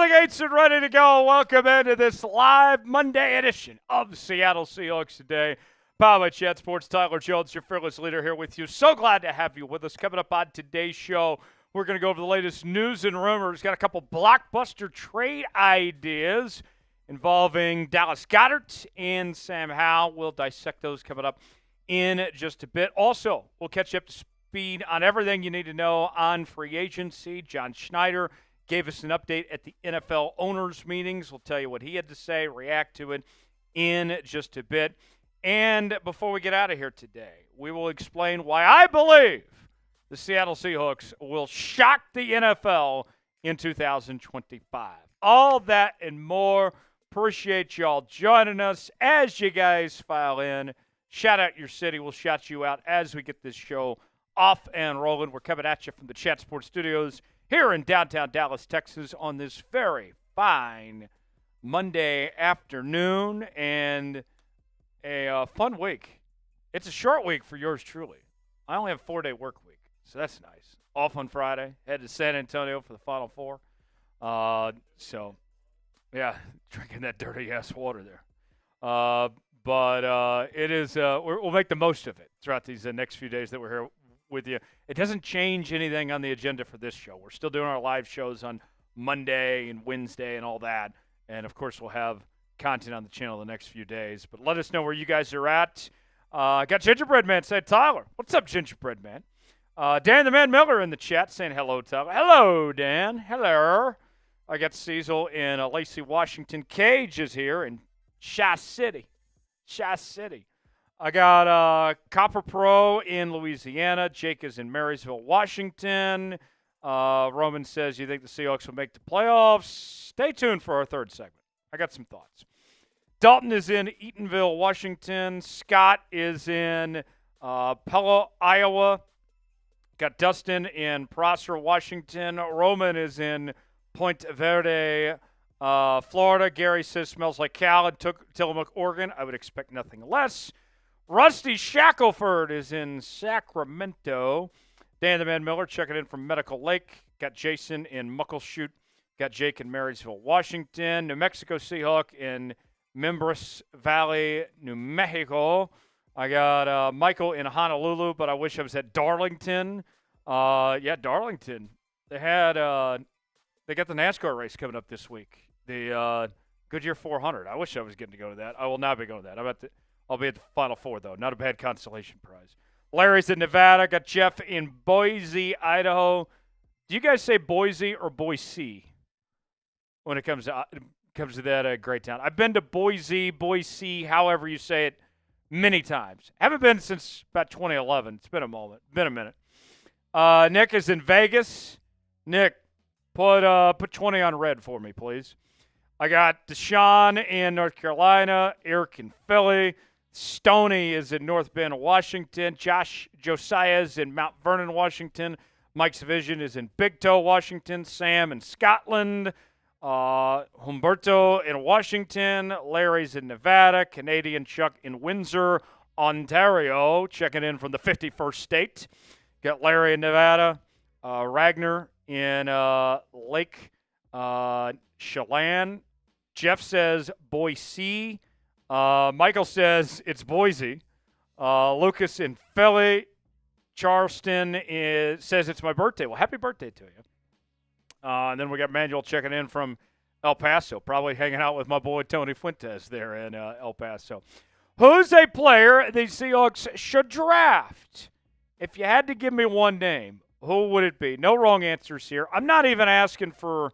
the gates and ready to go. Welcome into this live Monday edition of Seattle Seahawks Today. Powered by Chat Sports. Tyler Jones, your fearless leader, here with you. So glad to have you with us. Coming up on today's show, we're going to go over the latest news and rumors. Got a couple blockbuster trade ideas involving Dallas Goedert and Sam Howell. We'll dissect those coming up in just a bit. Also, we'll catch you up to speed on everything you need to know on free agency. John Schneider gave us an update at the NFL owners' meetings. We'll tell you what he had to say, react to it in just a bit. And before we get out of here today, we will explain why I believe the Seattle Seahawks will shock the NFL in 2025. All that and more. Appreciate y'all joining us as you guys file in. Shout out your city. We'll shout you out as we get this show off and rolling. We're coming at you from the Chat Sports Studios here in downtown Dallas, Texas, on this very fine Monday afternoon, and a fun week. It's a short week for yours truly. I only have a 4-day work week, so that's nice. Off on Friday, head to San Antonio for the Final Four. Yeah, drinking that dirty-ass water there. But it is. We'll make the most of it throughout these next few days that we're here with you. It doesn't change anything on the agenda for this show. We're still doing our live shows on Monday and Wednesday and all that. And, of course, we'll have content on the channel the next few days. But let us know where you guys are at. I got Gingerbread Man saying, Tyler. What's up, Gingerbread Man? Dan the Man Miller in the chat saying hello, Tyler. Hello, Dan. Hello. I got Cecil in Lacey, Washington. Cage is here in Chi-City. I got Copper Pro in Louisiana. Jake is in Marysville, Washington. Roman says, you think the Seahawks will make the playoffs? Stay tuned for our third segment. I got some thoughts. Dalton is in Eatonville, Washington. Scott is in Pella, Iowa. Got Dustin in Prosser, Washington. Roman is in Point Verde, Florida. Gary says, smells like Cal in Tillamook, Oregon. I would expect nothing less. Rusty Shackelford is in Sacramento. Dan the Man Miller checking in from Medical Lake. Got Jason in Muckleshoot. Got Jake in Marysville, Washington. New Mexico Seahawk in Mimbres Valley, New Mexico. I got Michael in Honolulu, but I wish I was at Darlington. Darlington. They had they got the NASCAR race coming up this week. The Goodyear 400. I wish I was getting to go to that. I will not be going to that. I'll be at the Final Four, though. Not a bad consolation prize. Larry's in Nevada. Got Jeff in Boise, Idaho. Do you guys say Boise or Boise when it comes to that great town? I've been to Boise, however you say it, many times. Haven't been since about 2011. It's been a minute. Nick is in Vegas. Nick, put 20 on red for me, please. I got Deshaun in North Carolina. Eric in Philly. Stoney is in North Bend, Washington. Josiah is in Mount Vernon, Washington. Mike's Vision is in Big Toe, Washington. Sam in Scotland. Humberto in Washington. Larry's in Nevada. Canadian Chuck in Windsor, Ontario. Checking in from the 51st state. Got Larry in Nevada. Ragnar in Lake Chelan. Jeff says Boise. Michael says it's Boise. Lucas in Philly. Charleston says it's my birthday. Well, happy birthday to you. And then we got Manuel checking in from El Paso, probably hanging out with my boy Tony Fuentes there in El Paso. Who's a player the Seahawks should draft? If you had to give me one name, who would it be? No wrong answers here. I'm not even asking for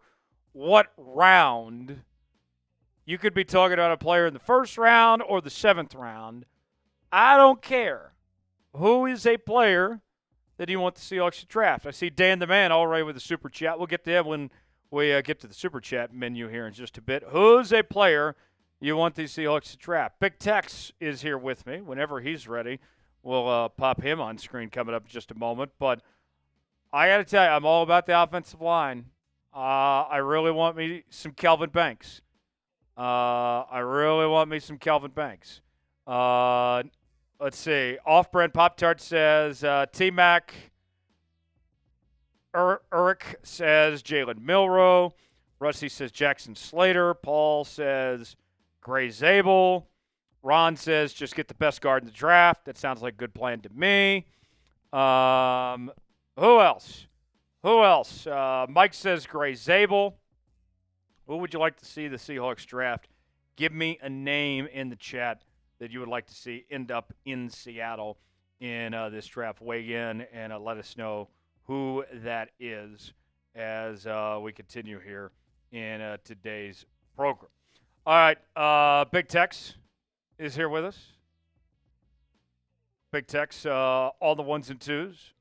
what round. You could be talking about a player in the first round or the 7th round. I don't care. Who is a player that you want the Seahawks to draft? I see Dan the Man already with the Super Chat. We'll get to him when we get to the Super Chat menu here in just a bit. Who's a player you want the Seahawks to draft? Big Tex is here with me. Whenever he's ready, we'll pop him on screen coming up in just a moment. But I got to tell you, I'm all about the offensive line. I really want me some Kelvin Banks. Let's see. Off-brand Pop-Tart says T-Mac. Eric says Jalen Milroe. Rusty says Jackson Slater. Paul says Gray Zabel. Ron says just get the best guard in the draft. That sounds like a good plan to me. Who else? Mike says Gray Zabel. Who would you like to see the Seahawks draft? Give me a name in the chat that you would like to see end up in Seattle in this draft. Weigh in and let us know who that is as we continue here in today's program. All right, Big Tex is here with us. Big Tex, all the ones and twos.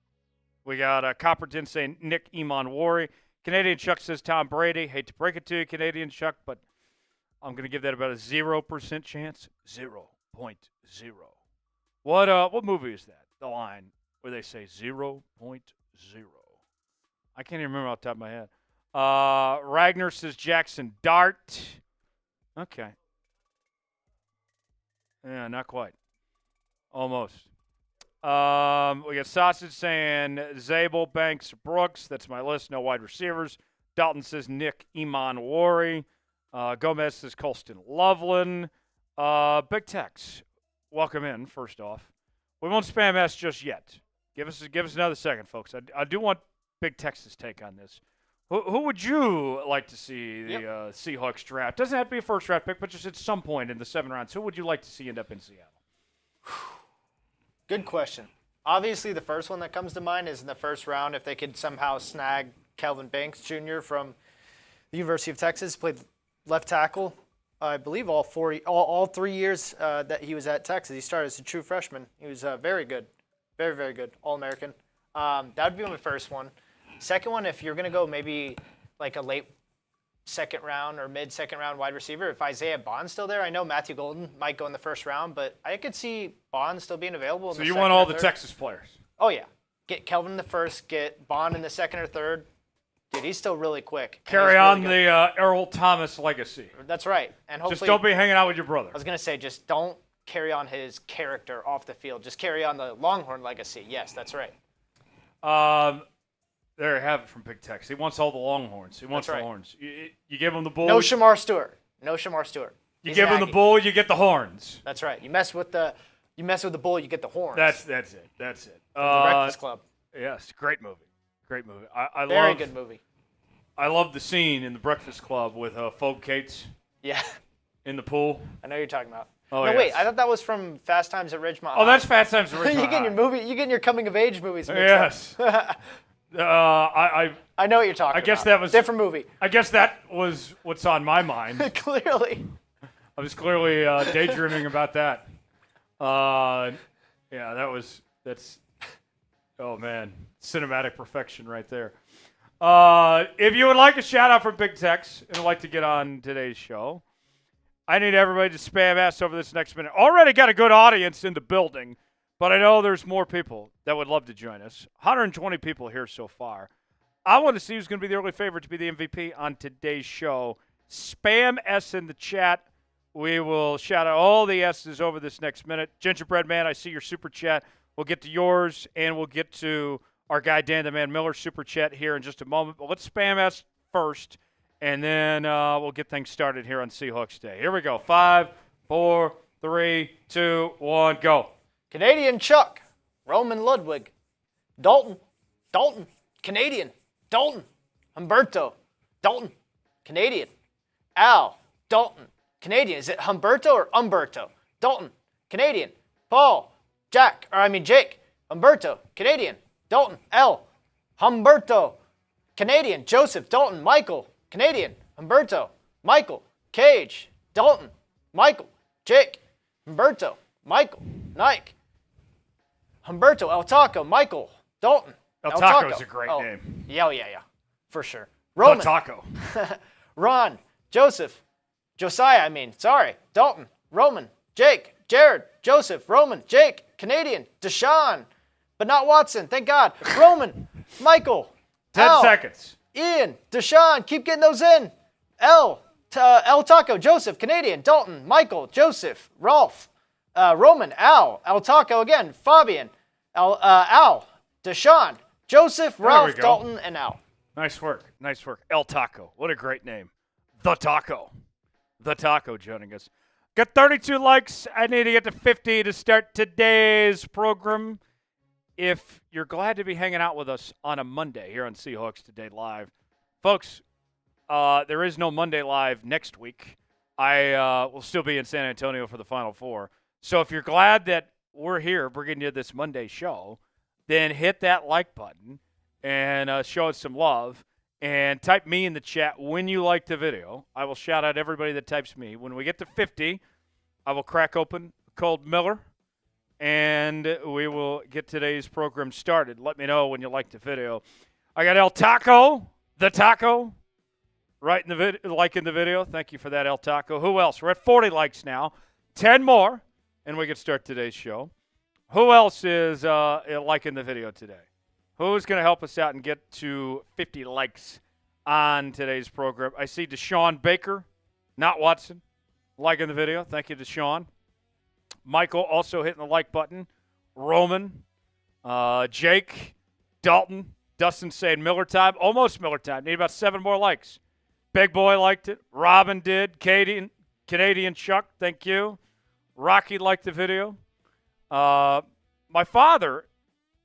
We got Copperton saying Nick Imanwari. Canadian Chuck says Tom Brady. Hate to break it to you, Canadian Chuck, but I'm going to give that about a 0% chance. 0.0. What movie is that? The line where they say 0.0. I can't even remember off the top of my head. Ragnar says Jackson Dart. Okay. Yeah, not quite. Almost. We got Sausage saying Zabel, Banks, Brooks. That's my list. No wide receivers. Dalton says Nick Imanwari. Gomez says Colston Loveland. Big Tex, welcome in, first off. We won't spam S just yet. Give us another second, folks. I do want Big Tex's take on this. Who would you like to see the Seahawks draft? Doesn't have to be a first draft pick, but just at some point in the 7 rounds. Who would you like to see end up in Seattle? Good question. Obviously, the first one that comes to mind is in the first round. If they could somehow snag Kelvin Banks Jr. from the University of Texas, played left tackle, I believe all 3 years that he was at Texas. He started as a true freshman. He was very good, very, very good, All-American. That would be my first one. Second one, if you're going to go maybe like a late second round or mid-second round wide receiver, if Isaiah Bond's still there, I know Matthew Golden might go in the first round, but I could see Bond still being available in the second or third. So you want all the Texas players? Oh, yeah. Get Kelvin in the first, get Bond in the second or third. Dude, he's still really quick. Carry on the Earl Thomas legacy. That's right. And hopefully, just don't be hanging out with your brother. I was going to say, just don't carry on his character off the field. Just carry on the Longhorn legacy. Yes, that's right. There you have it from Big Tex. He wants all the Longhorns. He wants the horns. You give him the bull. No Shemar Stewart. You give him the bull, you get the horns. That's right. You mess with the bull, you get the horns. That's it. The Breakfast Club. Yes, great movie. Great movie. Very good movie. I love the scene in the Breakfast Club with Phoebe Cates. Yeah. In the pool. I know you're talking about. Oh, no, yes. wait. I thought that was from Fast Times at Ridgemont. Oh, that's Fast Times at Ridgemont. You getting your coming of age movies mixed yes. up. I know what you're talking about. I guess that was different movie. I guess that was what's on my mind. Clearly. I was clearly daydreaming about that. That's oh man, cinematic perfection right there. If you would like a shout out from Big Tex and would like to get on today's show, I need everybody to spam ass over this next minute. Already got a good audience in the building, but I know there's more people that would love to join us. 120 people here so far. I want to see who's going to be the early favorite to be the MVP on today's show. Spam S in the chat. We will shout out all the S's over this next minute. Gingerbread Man, I see your super chat. We'll get to yours, and we'll get to our guy Dan the Man Miller super chat here in just a moment. But let's spam S first, and then we'll get things started here on Seahawks Day. Here we go. 5, 4, 3, 2, 1, go. Canadian Chuck, Roman Ludwig, Dalton, Canadian, Dalton, Humberto, Dalton, Canadian, Al, Dalton, Canadian. Is it Humberto or Umberto? Dalton, Canadian, Paul, Jake, Humberto, Canadian, Dalton, L, Humberto, Canadian, Joseph, Dalton, Michael, Canadian, Humberto, Michael, Cage, Dalton, Michael, Jake, Humberto, Michael, Nike, Humberto, El Taco, Michael, Dalton. El Taco is a great name. Yeah, for sure. Roman. El Taco. Ron, Joseph, Josiah, Dalton, Roman, Jake, Jared, Joseph, Roman, Jake, Canadian, Deshaun, but not Watson, thank God. Roman, Michael, 10 seconds. Ian, Deshaun, keep getting those in. El Taco, Joseph, Canadian, Dalton, Michael, Joseph, Rolf, Roman, Al Taco again, Fabian, Al, Deshaun, Joseph, Ralph, Dalton, and Al. Nice work. El Taco. What a great name. The Taco. The Taco joining us. Got 32 likes. I need to get to 50 to start today's program. If you're glad to be hanging out with us on a Monday here on Seahawks Today Live, folks, there is no Monday Live next week. I will still be in San Antonio for the Final Four. So if you're glad that we're here bringing you this Monday show, then hit that like button and show us some love. And type me in the chat when you like the video. I will shout out everybody that types me. When we get to 50, I will crack open a cold Miller, and we will get today's program started. Let me know when you like the video. I got El Taco, the Taco, right in the in the video. Thank you for that, El Taco. Who else? We're at 40 likes now. 10 more, and we can start today's show. Who else is liking the video today? Who's going to help us out and get to 50 likes on today's program? I see Deshaun Baker, not Watson, liking the video. Thank you, Deshaun. Michael also hitting the like button. Roman, Jake, Dalton, Dustin saying Miller time. Almost Miller time. Need about 7 more likes. Big Boy liked it. Robin did. Canadian Chuck, thank you. Rocky liked the video. My father,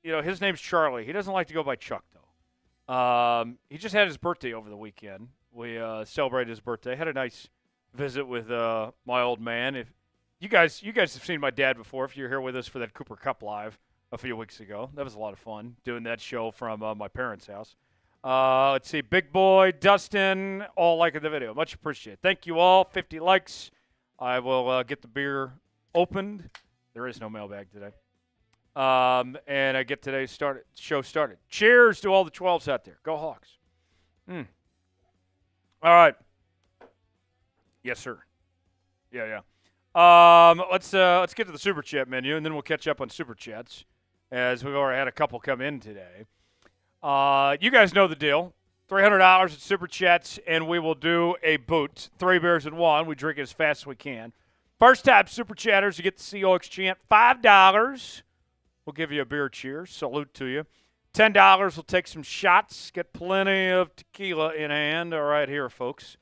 his name's Charlie. He doesn't like to go by Chuck, though. He just had his birthday over the weekend. We celebrated his birthday. Had a nice visit with my old man. If you guys have seen my dad before, if you're here with us for that Cooper Kupp Live a few weeks ago. That was a lot of fun, doing that show from my parents' house. Let's see. Big Boy, Dustin, all liking the video. Much appreciated. Thank you all. 50 likes. I will get the beer opened. There is no mailbag today. And I get today's show started. Cheers to all the 12s out there. Go Hawks. All right. Yes, sir. Yeah. Let's get to the Super Chat menu, and then we'll catch up on Super Chats, as we've already had a couple come in today. You guys know the deal. $300 at Super Chats, and we will do a boot. 3 beers in 1. We drink it as fast as we can. First time Super Chatters, you get the Seahawks chant. $5. We'll give you a beer cheers. Salute to you. $10, we'll take some shots. Get plenty of tequila in hand. All right, here, folks.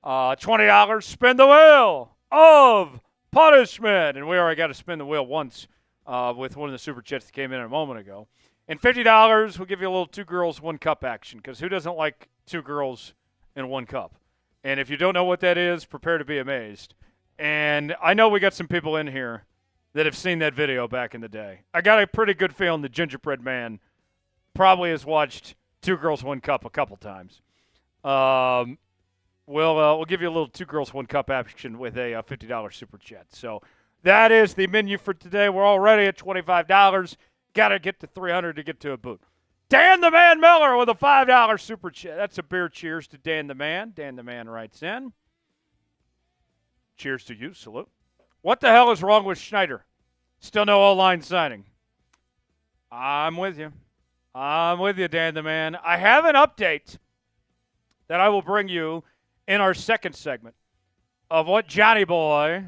$20, spin the wheel of punishment. And we already got to spin the wheel once with one of the Super Chats that came in a moment ago. And $50, we'll give you a little 2 girls, 1 cup action, because who doesn't like 2 girls and 1 cup? And if you don't know what that is, prepare to be amazed. And I know we got some people in here that have seen that video back in the day. I got a pretty good feeling the Gingerbread Man probably has watched 2 Girls, 1 Cup a couple times. We'll give you a little 2 Girls, 1 Cup action with a $50 Super Chat. So that is the menu for today. We're already at $25. Got to get to $300 to get to a boot. Dan the Man Miller with a $5 Super Chat. That's a beer cheers to Dan the Man. Dan the Man writes in. Cheers to you. Salute. What the hell is wrong with Schneider? Still no O-line signing. I'm with you. Dan the Man. I have an update that I will bring you in our second segment of what Johnny Boy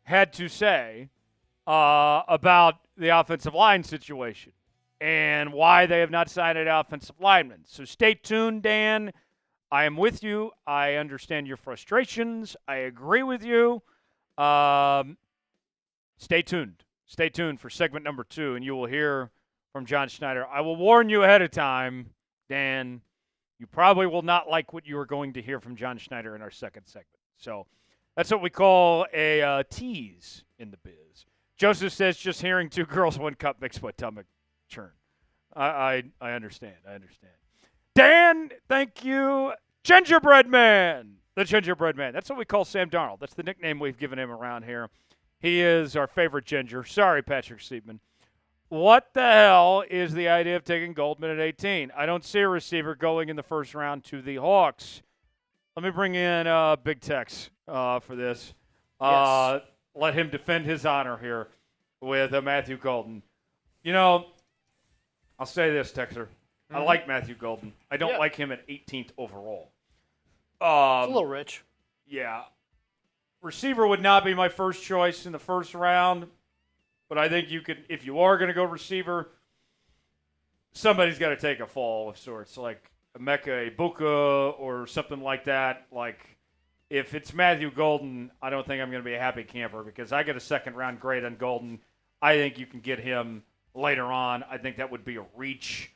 had to say about the offensive line situation and why they have not signed an offensive lineman. So stay tuned, Dan. I am with you. I understand your frustrations. I agree with you. Stay tuned. Stay tuned for segment number 2, and you will hear from John Schneider. I will warn you ahead of time, Dan, you probably will not like what you are going to hear from John Schneider in our second segment. So that's what we call a tease in the biz. Joseph says just hearing 2 girls, 1 cup makes my stomach churn. I understand. Dan, thank you. Gingerbread Man. The Gingerbread Man. That's what we call Sam Darnold. That's the nickname we've given him around here. He is our favorite ginger. Sorry, Patrick Seidman. What the hell is the idea of taking Goldman at 18? I don't see a receiver going in the first round to the Hawks. Let me bring in Big Tex for this. Yes. Let him defend his honor here with Matthew Golden. I'll say this, Texer. I like Matthew Golden. I don't like him at 18th overall. It's a little rich. Yeah. Receiver would not be my first choice in the first round, but I think you could, if you are going to go receiver, somebody's got to take a fall of sorts, like Emeka Egbuka or something like that. Like, if it's Matthew Golden, I don't think I'm going to be a happy camper because I get a second-round grade on Golden. I think you can get him later on. I think that would be a reach.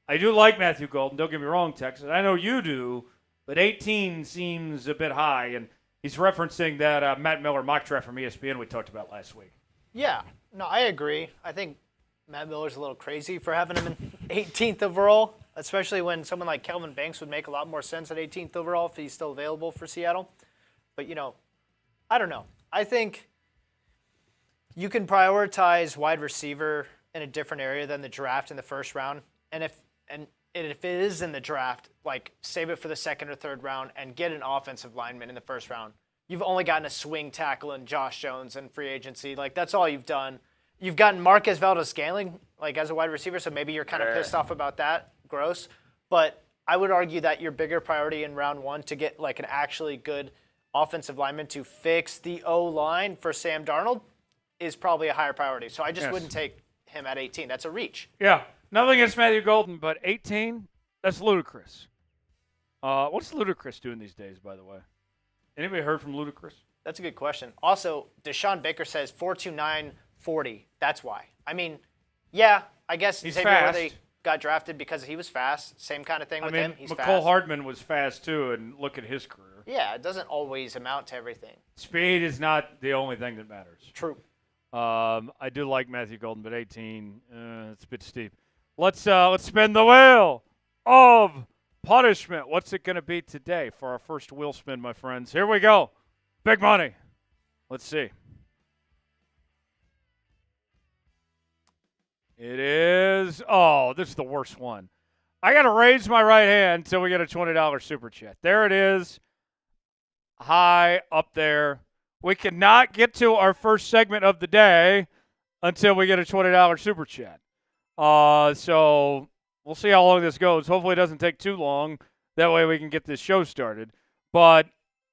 I do like Matthew Golden. Don't get me wrong, Texas. I know you do, but 18 seems a bit high. And he's referencing that Matt Miller mock draft from ESPN we talked about last week. Yeah. No, I agree. I think Matt Miller's a little crazy for having him in 18th overall, especially when someone like Kelvin Banks would make a lot more sense at 18th overall if he's still available for Seattle. But, I don't know. I think you can prioritize wide receiver in a different area than the draft in the first round. And if it is in the draft, like save it for the second or third round and get an offensive lineman in the first round. You've only gotten a swing tackle in Josh Jones and free agency. Like, that's all you've done. You've gotten Marquez Valdes-Scantling, like, as a wide receiver, so maybe you're kind of pissed off about that. Gross. But I would argue that your bigger priority in round one to get, like, an actually good offensive lineman to fix the O-line for Sam Darnold is probably a higher priority. So I just wouldn't take him at 18. That's a reach. Yeah. Nothing against Matthew Golden, but 18, that's ludicrous. What's Ludacris doing these days, by the way? Anybody heard from Ludacris? That's a good question. Also, Deshaun Baker says 4.2940. That's why. I mean, yeah, I guess he's Xavier fast. Worthy got drafted because he was fast. Same kind of thing with him. He's McCole fast. Hardman was fast too, and look at his career. Yeah, it doesn't always amount to everything. Speed is not the only thing that matters. True. I do like Matthew Golden, but 18, it's a bit steep. Let's spin the wheel of punishment. What's it going to be today for our first wheel spin, my friends? Here we go. Big money. Let's see. It is, this is the worst one. I got to raise my right hand until we get a $20 super chat. There it is. High up there. We cannot get to our first segment of the day until we get a $20 super chat. So we'll see how long this goes. Hopefully it doesn't take too long. That way we can get this show started. But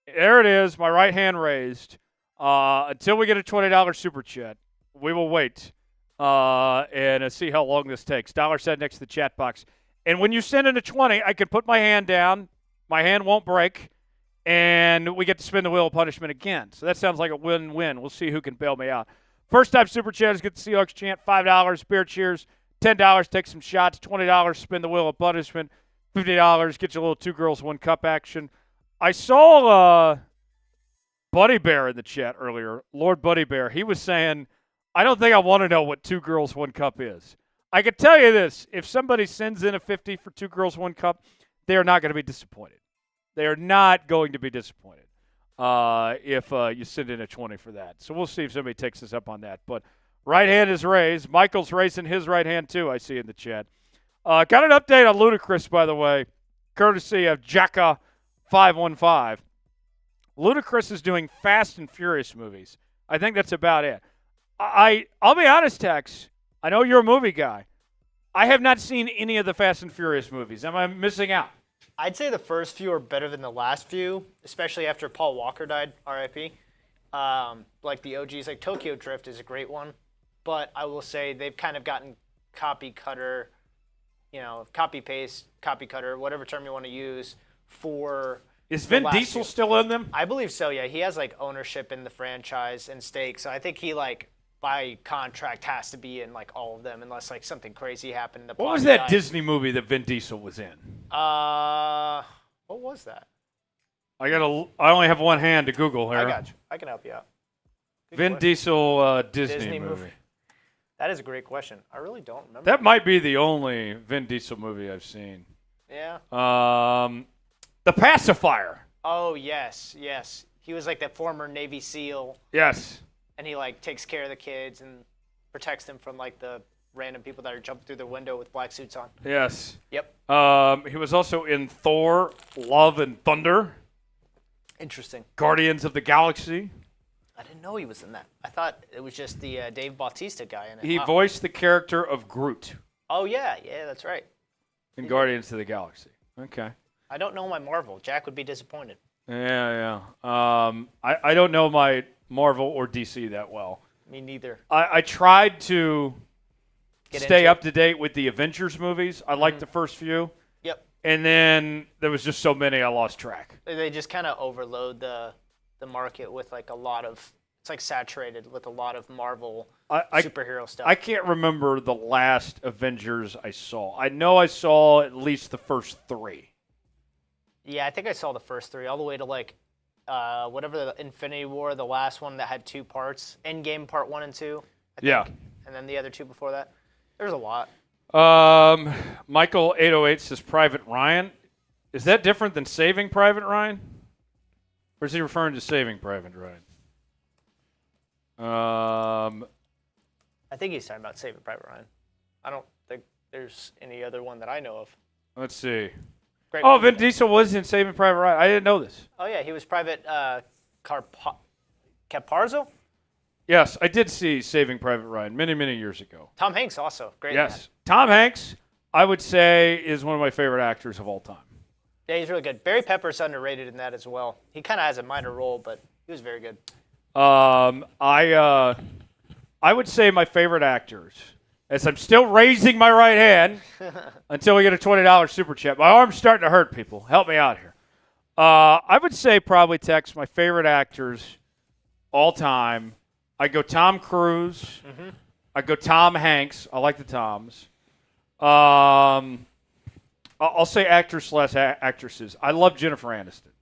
there it is, my right hand raised. Until we get a $20 super chat, we will wait and see how long this takes. Dollar said next to the chat box. And when you send in a 20, I can put my hand down. My hand won't break. And we get to spin the wheel of punishment again. So that sounds like a win-win. We'll see who can bail me out. First time super chatters get the Seahawks chant. $5, beer cheers. $10, take some shots. $20, spin the wheel of punishment. $50, get you a little 2 girls, 1 cup action. I saw Buddy Bear in the chat earlier, Lord Buddy Bear. He was saying, I don't think I want to know what 2 girls, 1 cup is. I can tell you this. If somebody sends in a 50 for 2 girls, 1 cup, they are not going to be disappointed. They are not going to be disappointed if you send in a 20 for that. So we'll see if somebody takes us up on that. But right hand is raised. Michael's raising his right hand, too, I see in the chat. Got an update on Ludacris, by the way, courtesy of Jacka515. Ludacris is doing Fast and Furious movies. I think that's about it. I'll be honest, Tex. I know you're a movie guy. I have not seen any of the Fast and Furious movies. Am I missing out? I'd say the first few are better than the last few, especially after Paul Walker died, R.I.P. Like the OGs, like Tokyo Drift is a great one. But I will say they've kind of gotten copy cutter, copy paste, copy cutter, whatever term you want to use for. Is Vin Diesel still in them? I believe so, yeah. He has like ownership in the franchise and stakes. So I think he by contract has to be in like all of them unless like something crazy happened. What was that Disney movie that Vin Diesel was in? What was that? I only have one hand to Google here. I got you. I can help you out. Vin Diesel Disney movie. That is a great question. I really don't remember. That might be the only Vin Diesel movie I've seen. Yeah. The Pacifier. Oh, yes. He was like that former Navy SEAL. Yes. And he like takes care of the kids and protects them from like the random people that are jumping through the window with black suits on. Yes. Yep. He was also in Thor, Love and Thunder. Interesting. Guardians of the Galaxy. I didn't know he was in that. I thought it was just the Dave Bautista guy in it. He voiced the character of Groot. Oh, yeah, that's right. In Guardians of the Galaxy. Okay. I don't know my Marvel. Jack would be disappointed. Yeah. I don't know my Marvel or DC that well. Me neither. I tried to stay up to date with the Avengers movies. I liked the first few. Yep. And then there was just so many I lost track. They just kind of overload the market with like a lot of. It's like saturated with a lot of Marvel superhero stuff. I can't remember the last Avengers I saw. I know I saw at least the first 3. Yeah, I think I saw the first 3 all the way to like whatever the Infinity War, the last one that had 2 parts. Endgame Part 1 and 2. I think. Yeah. And then the other 2 before that. There's a lot. Michael 808 says Private Ryan. Is that different than Saving Private Ryan? Or is he referring to Saving Private Ryan? I think he's talking about Saving Private Ryan. I don't think there's any other one that I know of. Let's see. Great Oh, movie. Vin Diesel was in Saving Private Ryan. I didn't know this. Oh, yeah, he was Private Caparzo? Yes, I did see Saving Private Ryan many, many years ago. Tom Hanks also. Great. Yes. Tom Hanks, I would say, is one of my favorite actors of all time. Yeah, he's really good. Barry Pepper's underrated in that as well. He kind of has a minor role, but he was very good. I would say my favorite actors, as I'm still raising my right hand until we get a $20 super chat. My arm's starting to hurt, people. Help me out here. I would say probably, Tex, my favorite actors all time. I go Tom Cruise. Mm-hmm. I go Tom Hanks. I like the Toms. I'll say actors/actresses. I love Jennifer Aniston.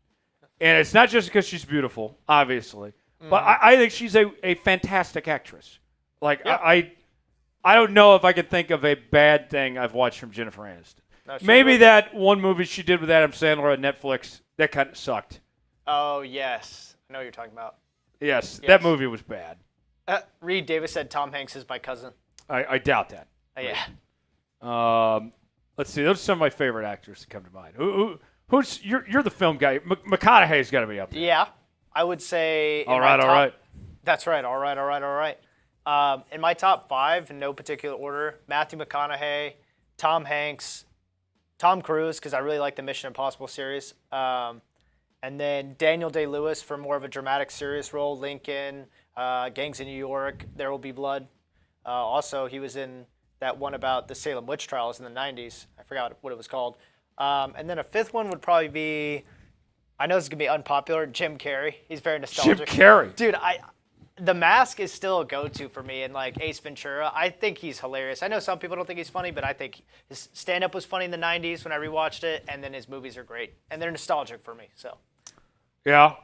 And it's not just because she's beautiful, obviously. But I think she's a fantastic actress. Like, yeah. I don't know if I can think of a bad thing I've watched from Jennifer Aniston. No, maybe that one movie she did with Adam Sandler on Netflix, that kind of sucked. Oh, yes. I know what you're talking about. Yes, that movie was bad. Reed Davis said Tom Hanks is my cousin. I doubt that. Yeah. Let's see. Those are some of my favorite actors that come to mind. Who's you're the film guy. McConaughey's got to be up there. Yeah. I would say. All right. That's right. All right. In my top 5, in no particular order, Matthew McConaughey, Tom Hanks, Tom Cruise, because I really like the Mission Impossible series, and then Daniel Day-Lewis for more of a dramatic, serious role. Lincoln, Gangs of New York, There Will Be Blood. Also, he was in that one about the Salem witch trials in the 90s. I forgot what it was called. And then a 5th one would probably be. I know this is going to be unpopular. Jim Carrey. He's very nostalgic. Jim Carrey. Dude, The Mask is still a go-to for me. And, like, Ace Ventura, I think he's hilarious. I know some people don't think he's funny, but I think his stand-up was funny in the 90s when I rewatched it, and then his movies are great. And they're nostalgic for me, so. Yeah.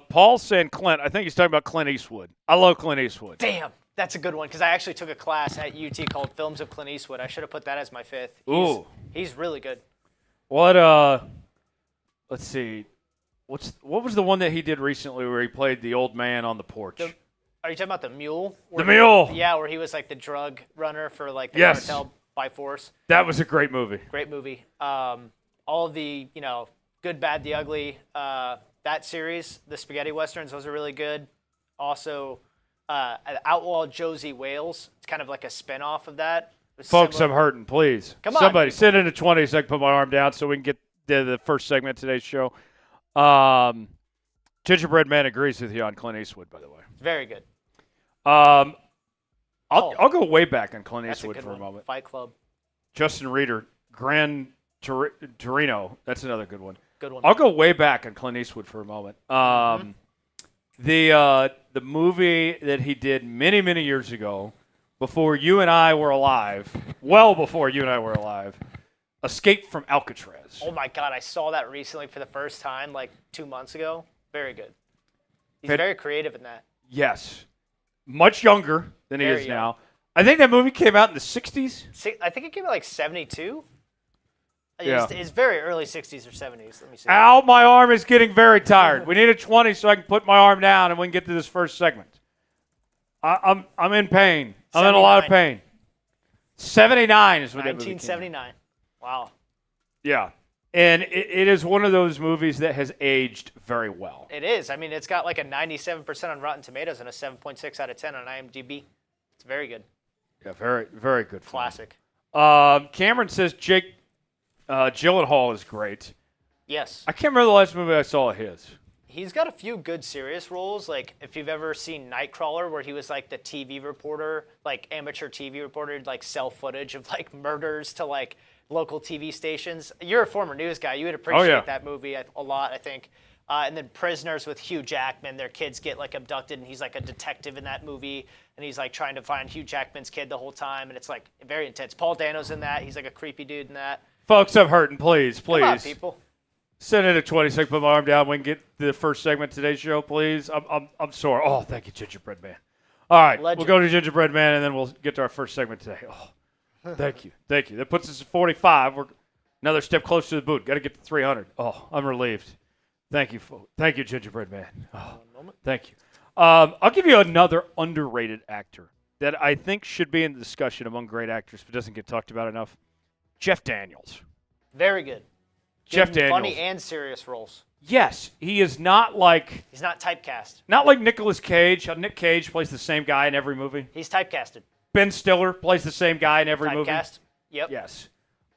Paul's saying Clint. I think he's talking about Clint Eastwood. I love Clint Eastwood. Damn. That's a good one, because I actually took a class at UT called Films of Clint Eastwood. I should have put that as my 5th. Ooh. He's really good. What, let's see. What was the one that he did recently where he played the old man on the porch? Are you talking about The Mule? The Mule. Yeah, where he was like the drug runner for like the yes. cartel by force. That was a great movie. Great movie. All of the, Good, Bad, the Ugly, that series, the spaghetti westerns, those are really good. Also, Outlaw Josie Wales. It's kind of like a spinoff of that. Folks, I'm hurting. Please. Come on. Somebody send in a 20 so I can put my arm down so we can get to the first segment of today's show. Gingerbread Man agrees with you on Clint Eastwood, by the way. Very good. I'll go way back on Clint Eastwood for a moment. Fight Club. Justin Reeder, Gran Torino. That's another good one. Good one. I'll go way back on Clint Eastwood for a moment. The movie that he did many, many years ago, before you and I were alive, well before you and I were alive, Escape from Alcatraz. Oh, my God. I saw that recently for the first time, like 2 months ago. Very good. He's very creative in that. Yes. Much younger than he is now. I think that movie came out in the 60s. I think it came out like 72. Yeah. It's very early 60s or 70s. Let me see. Ow, my arm is getting very tired. We need a 20 so I can put my arm down and we can get to this first segment. I'm in pain. I'm in a lot of pain. 79 is what that movie came out. 1979. Wow. Yeah. And it is one of those movies that has aged very well. It is. I mean, it's got like a 97% on Rotten Tomatoes and a 7.6 out of 10 on IMDb. It's very good. Yeah, very, very good. Classic. Cameron says Jake Gyllenhaal is great. Yes. I can't remember the last movie I saw of his. He's got a few good serious roles. Like, if you've ever seen Nightcrawler, where he was like the TV reporter, like amateur TV reporter, like sell footage of like murders to like local TV stations. You're a former news guy. You would appreciate that movie a lot, I think. And then Prisoners with Hugh Jackman. Their kids get like abducted, and he's like a detective in that movie, and he's like trying to find Hugh Jackman's kid the whole time, and it's like very intense. Paul Dano's in that. He's like a creepy dude in that. Folks, I'm hurting. Please. Come on, people. Send it at 26. Put my arm down. We can get the first segment of today's show, please. I'm sore. Oh, thank you, Gingerbread Man. All right, Legend. We'll go to Gingerbread Man, and then we'll get to our first segment today. Oh, thank you. That puts us at 45. We're another step closer to the boot. Got to get to 300. Oh, I'm relieved. Thank you, Gingerbread Man. Oh, thank you. I'll give you another underrated actor that I think should be in the discussion among great actors, but doesn't get talked about enough. Jeff Daniels. Very good. Jeff Daniels. Funny and serious roles. Yes, he is not like... He's not typecast. Not like Nicolas Cage. How Nick Cage plays the same guy in every movie. He's typecasted. Ben Stiller plays the same guy in every movie. Typecast. Yep. Yes.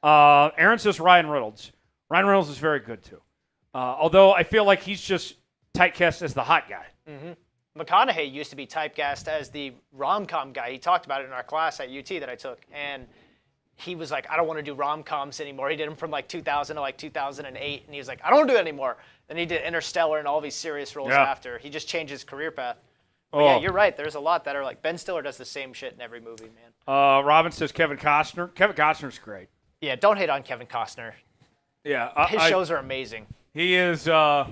Aaron says Ryan Reynolds. Ryan Reynolds is very good, too. Although I feel like he's just typecast as the hot guy. Mm-hmm. McConaughey used to be typecast as the rom-com guy. He talked about it in our class at UT that I took. And he was like, I don't want to do rom-coms anymore. He did them from like 2000 to like 2008. And he was like, I don't want to do it anymore. Then he did Interstellar and all these serious roles after. He just changed his career path. But yeah, you're right. There's a lot that are like, Ben Stiller does the same shit in every movie, man. Robin says Kevin Costner. Kevin Costner's great. Yeah, don't hate on Kevin Costner. Yeah. His shows are amazing. He is, of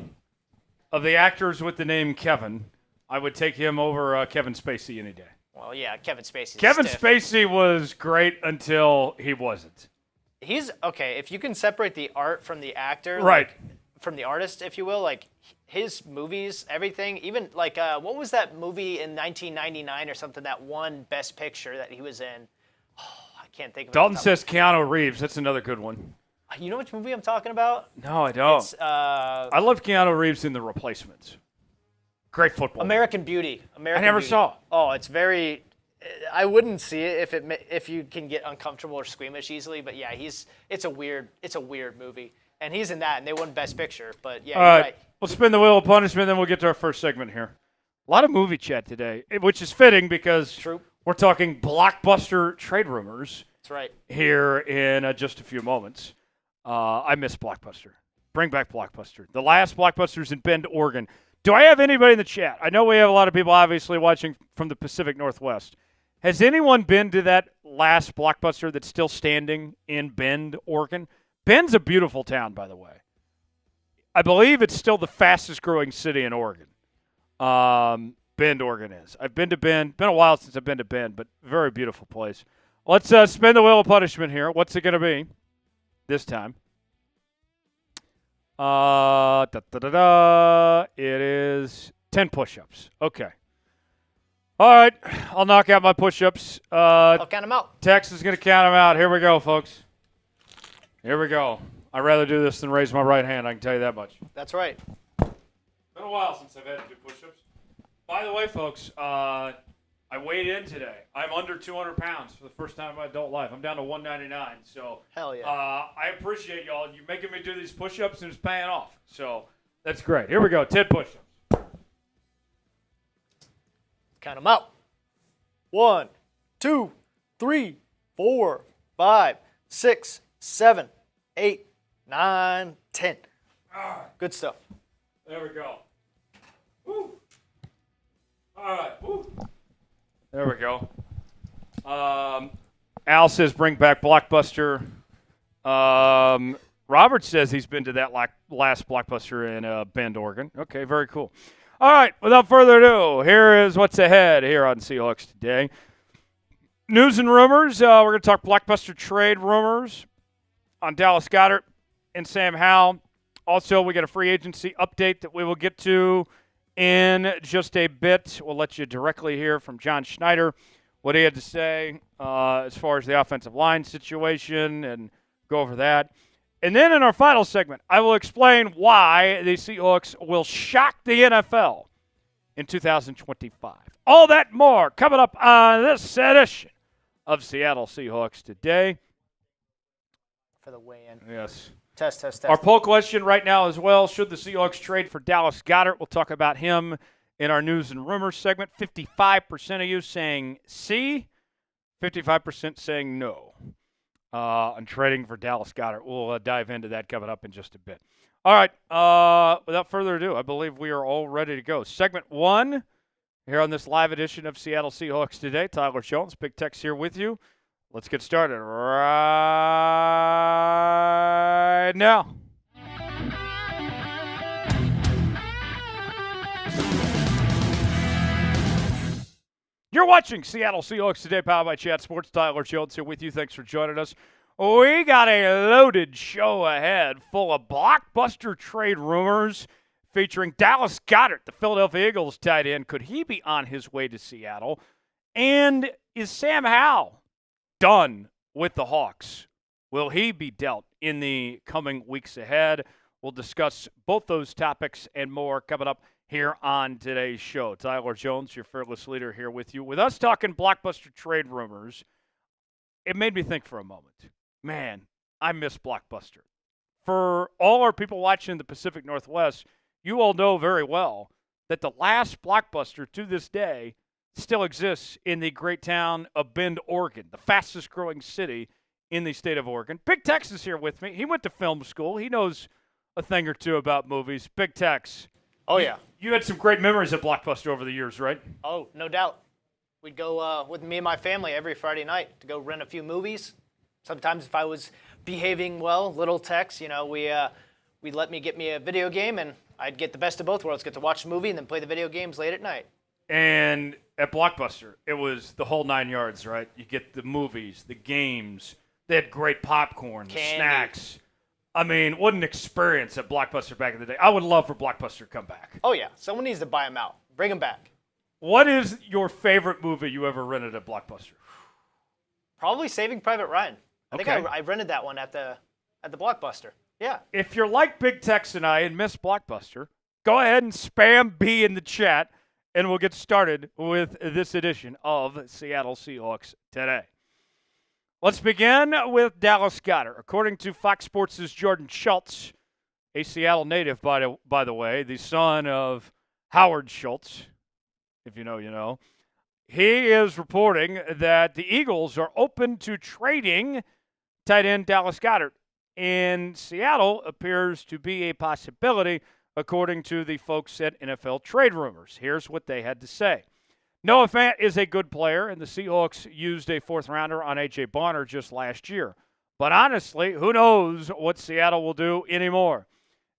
the actors with the name Kevin, I would take him over Kevin Spacey any day. Well, yeah, Kevin Spacey. Kevin Spacey was great until he wasn't. He's, okay, if you can separate the art from the actor. Right. Like, from the artist, if you will, like his movies, everything, even like, what was that movie in 1999 or something, that one Best Picture that he was in? Oh, I can't think of it. Dalton says Keanu Reeves. That's another good one. You know which movie I'm talking about? No, I don't. It's, I love Keanu Reeves in The Replacements. Great football. American Beauty. I never saw. Oh, it's very. I wouldn't see it if you can get uncomfortable or squeamish easily. But yeah, it's a weird movie, and he's in that, and they won Best Picture. But yeah, you're right. We'll spin the wheel of punishment, then we'll get to our first segment here. A lot of movie chat today, which is fitting because we're talking blockbuster trade rumors. That's right. Here in just a few moments. I miss Blockbuster. Bring back Blockbuster. The last Blockbuster's in Bend, Oregon. Do I have anybody in the chat? I know we have a lot of people obviously watching from the Pacific Northwest. Has anyone been to that last Blockbuster that's still standing in Bend, Oregon? Bend's a beautiful town, by the way. I believe it's still the fastest growing city in Oregon. Bend, Oregon is. I've been to Bend. Been a while since I've been to Bend, but very beautiful place. Let's spin the wheel of punishment here. What's it going to be this time? It is 10 push-ups. Okay. All right. I'll knock out my push-ups. I'll count them out. Tex is going to count them out. Here we go, folks. Here we go. I'd rather do this than raise my right hand. I can tell you that much. That's right. Been a while since I've had to do push-ups. By the way, folks, I weighed in today. I'm under 200 pounds for the first time in my adult life. I'm down to 199. So hell yeah. I appreciate y'all. You're making me do these push-ups and it's paying off. So that's great. Here we go. 10 push-ups. Count them out. 1, 2, 3, 4, 5, 6, 7, 8, 9, 10. Good stuff. There we go. Woo. All right. Woo. There we go. Al says bring back Blockbuster. Robert says he's been to that last Blockbuster in Bend, Oregon. Okay, very cool. All right, without further ado, here is what's ahead here on Seahawks Today. News and rumors. We're going to talk Blockbuster trade rumors on Dallas Goedert and Sam Howell. Also, we got a free agency update that we will get to in just a bit. We'll let you directly hear from John Schneider what he had to say as far as the offensive line situation and go over that. And then in our final segment, I will explain why the Seahawks will shock the NFL in 2025. All that more coming up on this edition of Seattle Seahawks Today. For the weigh-in. Yes. Test. Our poll question right now as well, should the Seahawks trade for Dallas Goedert? We'll talk about him in our news and rumors segment. 55% of you saying C, 55% saying no. on trading for Dallas Goedert. We'll dive into that coming up in just a bit. All right, without further ado, I believe we are all ready to go. Segment 1 here on this live edition of Seattle Seahawks Today. Tyler Jones, Big Tex here with you. Let's get started right now. You're watching Seattle Seahawks Today, powered by Chat Sports. Tyler Jones here with you. Thanks for joining us. We got a loaded show ahead full of blockbuster trade rumors featuring Dallas Goedert, the Philadelphia Eagles tight end. Could he be on his way to Seattle? And is Sam Howell done with the Hawks? Will he be dealt in the coming weeks ahead? We'll discuss both those topics and more coming up here on today's show. Tyler Jones, your fearless leader, here with you. With us talking blockbuster trade rumors, it made me think for a moment. Man, I miss Blockbuster. For all our people watching in the Pacific Northwest, you all know very well that the last Blockbuster to this day still exists in the great town of Bend, Oregon, the fastest growing city in the state of Oregon. Big Tex is here with me. He went to film school. He knows a thing or two about movies. Big Tex. Oh, yeah. You had some great memories at Blockbuster over the years, right? Oh, no doubt. We'd go with me and my family every Friday night to go rent a few movies. Sometimes if I was behaving well, little Tex, we'd let me get me a video game, and I'd get the best of both worlds, get to watch the movie and then play the video games late at night. And at Blockbuster, it was the whole 9 yards, right? You get the movies, the games. They had great popcorn, the snacks. I mean, what an experience at Blockbuster back in the day. I would love for Blockbuster to come back. Oh, yeah. Someone needs to buy them out. Bring them back. What is your favorite movie you ever rented at Blockbuster? Probably Saving Private Ryan. I think Okay. I rented that one at the Blockbuster. Yeah. If you're like Big Tex and I and miss Blockbuster, go ahead and spam B in the chat, and we'll get started with this edition of Seattle Seahawks Today. Let's begin with Dallas Goedert. According to Fox Sports' Jordan Schultz, a Seattle native, by the way, the son of Howard Schultz, if you know, you know. He is reporting that the Eagles are open to trading tight end Dallas Goedert. In Seattle appears to be a possibility, according to the folks at NFL Trade Rumors. Here's what they had to say. Noah Fant is a good player, and the Seahawks used a fourth-rounder on A.J. Bonner just last year. But honestly, who knows what Seattle will do anymore?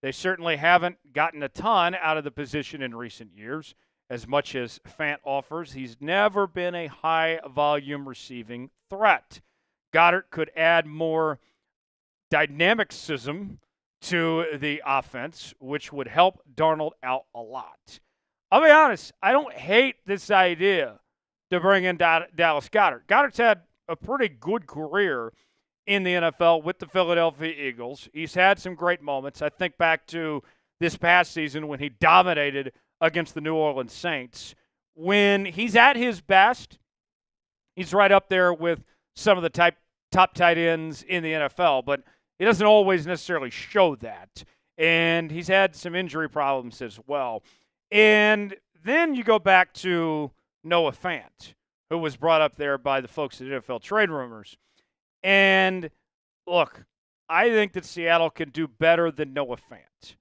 They certainly haven't gotten a ton out of the position in recent years. As much as Fant offers, he's never been a high-volume receiving threat. Goedert could add more dynamicism to the offense, which would help Darnold out a lot. I'll be honest, I don't hate this idea to bring in Dallas Goedert. Goedert's had a pretty good career in the NFL with the Philadelphia Eagles. He's had some great moments. I think back to this past season when he dominated against the New Orleans Saints. When he's at his best, he's right up there with some of the top tight ends in the NFL, but he doesn't always necessarily show that. And he's had some injury problems as well. And then you go back to Noah Fant, who was brought up there by the folks at NFL Trade Rumors. And look, I think that Seattle can do better than Noah Fant,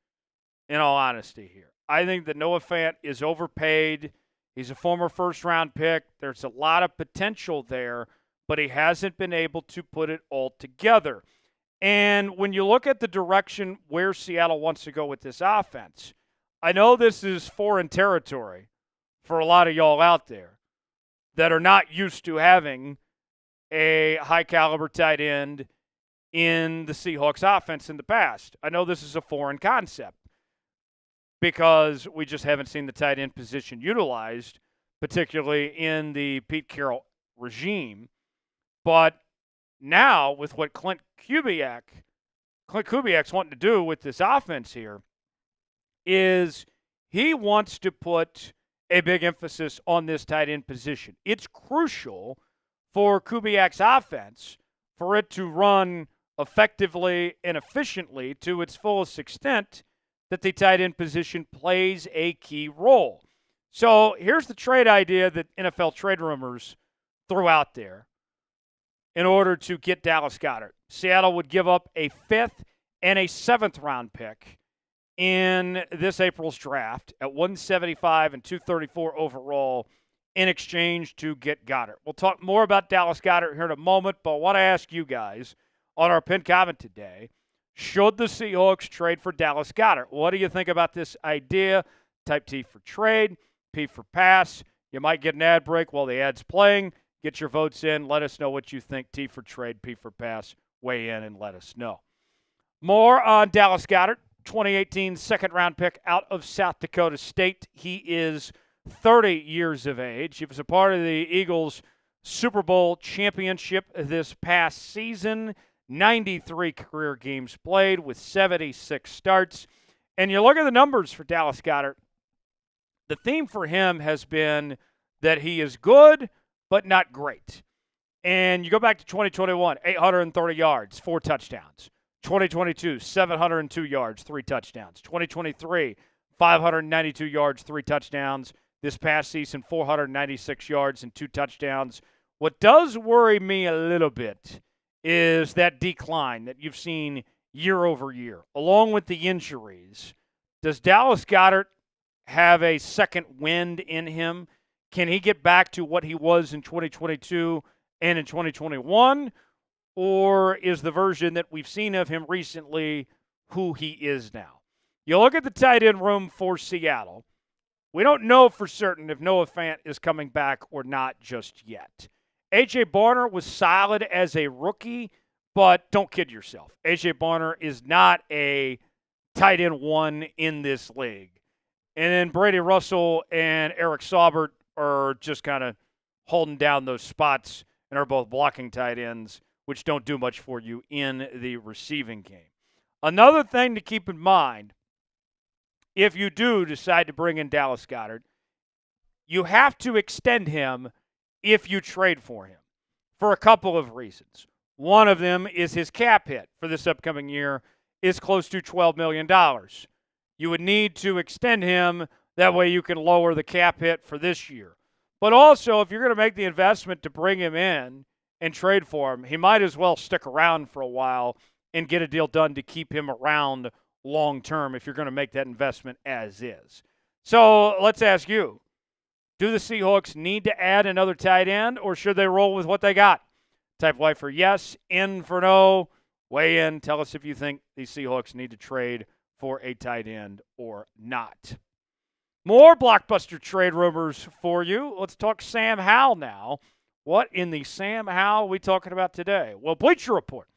in all honesty here. I think that Noah Fant is overpaid. He's a former first-round pick. There's a lot of potential there, but he hasn't been able to put it all together. And when you look at the direction where Seattle wants to go with this offense, I know this is foreign territory for a lot of y'all out there that are not used to having a high-caliber tight end in the Seahawks offense in the past. I know this is a foreign concept because we just haven't seen the tight end position utilized, particularly in the Pete Carroll regime. But now, with what Clint Kubiak's wanting to do with this offense here, is he wants to put a big emphasis on this tight end position. It's crucial for Kubiak's offense for it to run effectively and efficiently to its fullest extent that the tight end position plays a key role. So here's the trade idea that NFL Trade Rumors threw out there. in order to get Dallas Goedert. Seattle would give up a 5th and a 7th round pick in this April's draft at 175 and 234 overall in exchange to get Goedert. We'll talk more about Dallas Goedert here in a moment, but I want to ask you guys on our pinned comment today, should the Seahawks trade for Dallas Goedert? What do you think about this idea? Type T for trade, P for pass. You might get an ad break while the ad's playing. Get your votes in. Let us know what you think. T for trade, P for pass. Weigh in and let us know. More on Dallas Goedert, 2018 second-round pick out of South Dakota State. He is 30 years of age. He was a part of the Eagles' Super Bowl championship this past season. 93 career games played with 76 starts. And you look at the numbers for Dallas Goedert, the theme for him has been that he is good but not great. And you go back to 2021, 830 yards, 4 touchdowns. 2022, 702 yards, 3 touchdowns. 2023, 592 yards, 3 touchdowns. This past season, 496 yards and 2 touchdowns. What does worry me a little bit is that decline that you've seen year over year, along with the injuries. Does Dallas Goedert have a second wind in him? Can he get back to what he was in 2022 and in 2021? Or is the version that we've seen of him recently who he is now? You look at the tight end room for Seattle. We don't know for certain if Noah Fant is coming back or not just yet. A.J. Barner was solid as a rookie, but don't kid yourself. A.J. Barner is not a tight end 1 in this league. And then Brady Russell and Eric Saubert are just kind of holding down those spots and are both blocking tight ends, which don't do much for you in the receiving game. Another thing to keep in mind, if you do decide to bring in Dallas Goedert, you have to extend him if you trade for him for a couple of reasons. One of them is his cap hit for this upcoming year is close to $12 million. You would need to extend him. That way you can lower the cap hit for this year. But also, if you're going to make the investment to bring him in and trade for him, he might as well stick around for a while and get a deal done to keep him around long term if you're going to make that investment as is. So let's ask you, do the Seahawks need to add another tight end, or should they roll with what they got? Type Y for yes, N for no. Weigh in. Tell us if you think the Seahawks need to trade for a tight end or not. More blockbuster trade rumors for you. Let's talk Sam Howell now. What in the Sam Howell are we talking about today? Well, Bleacher Report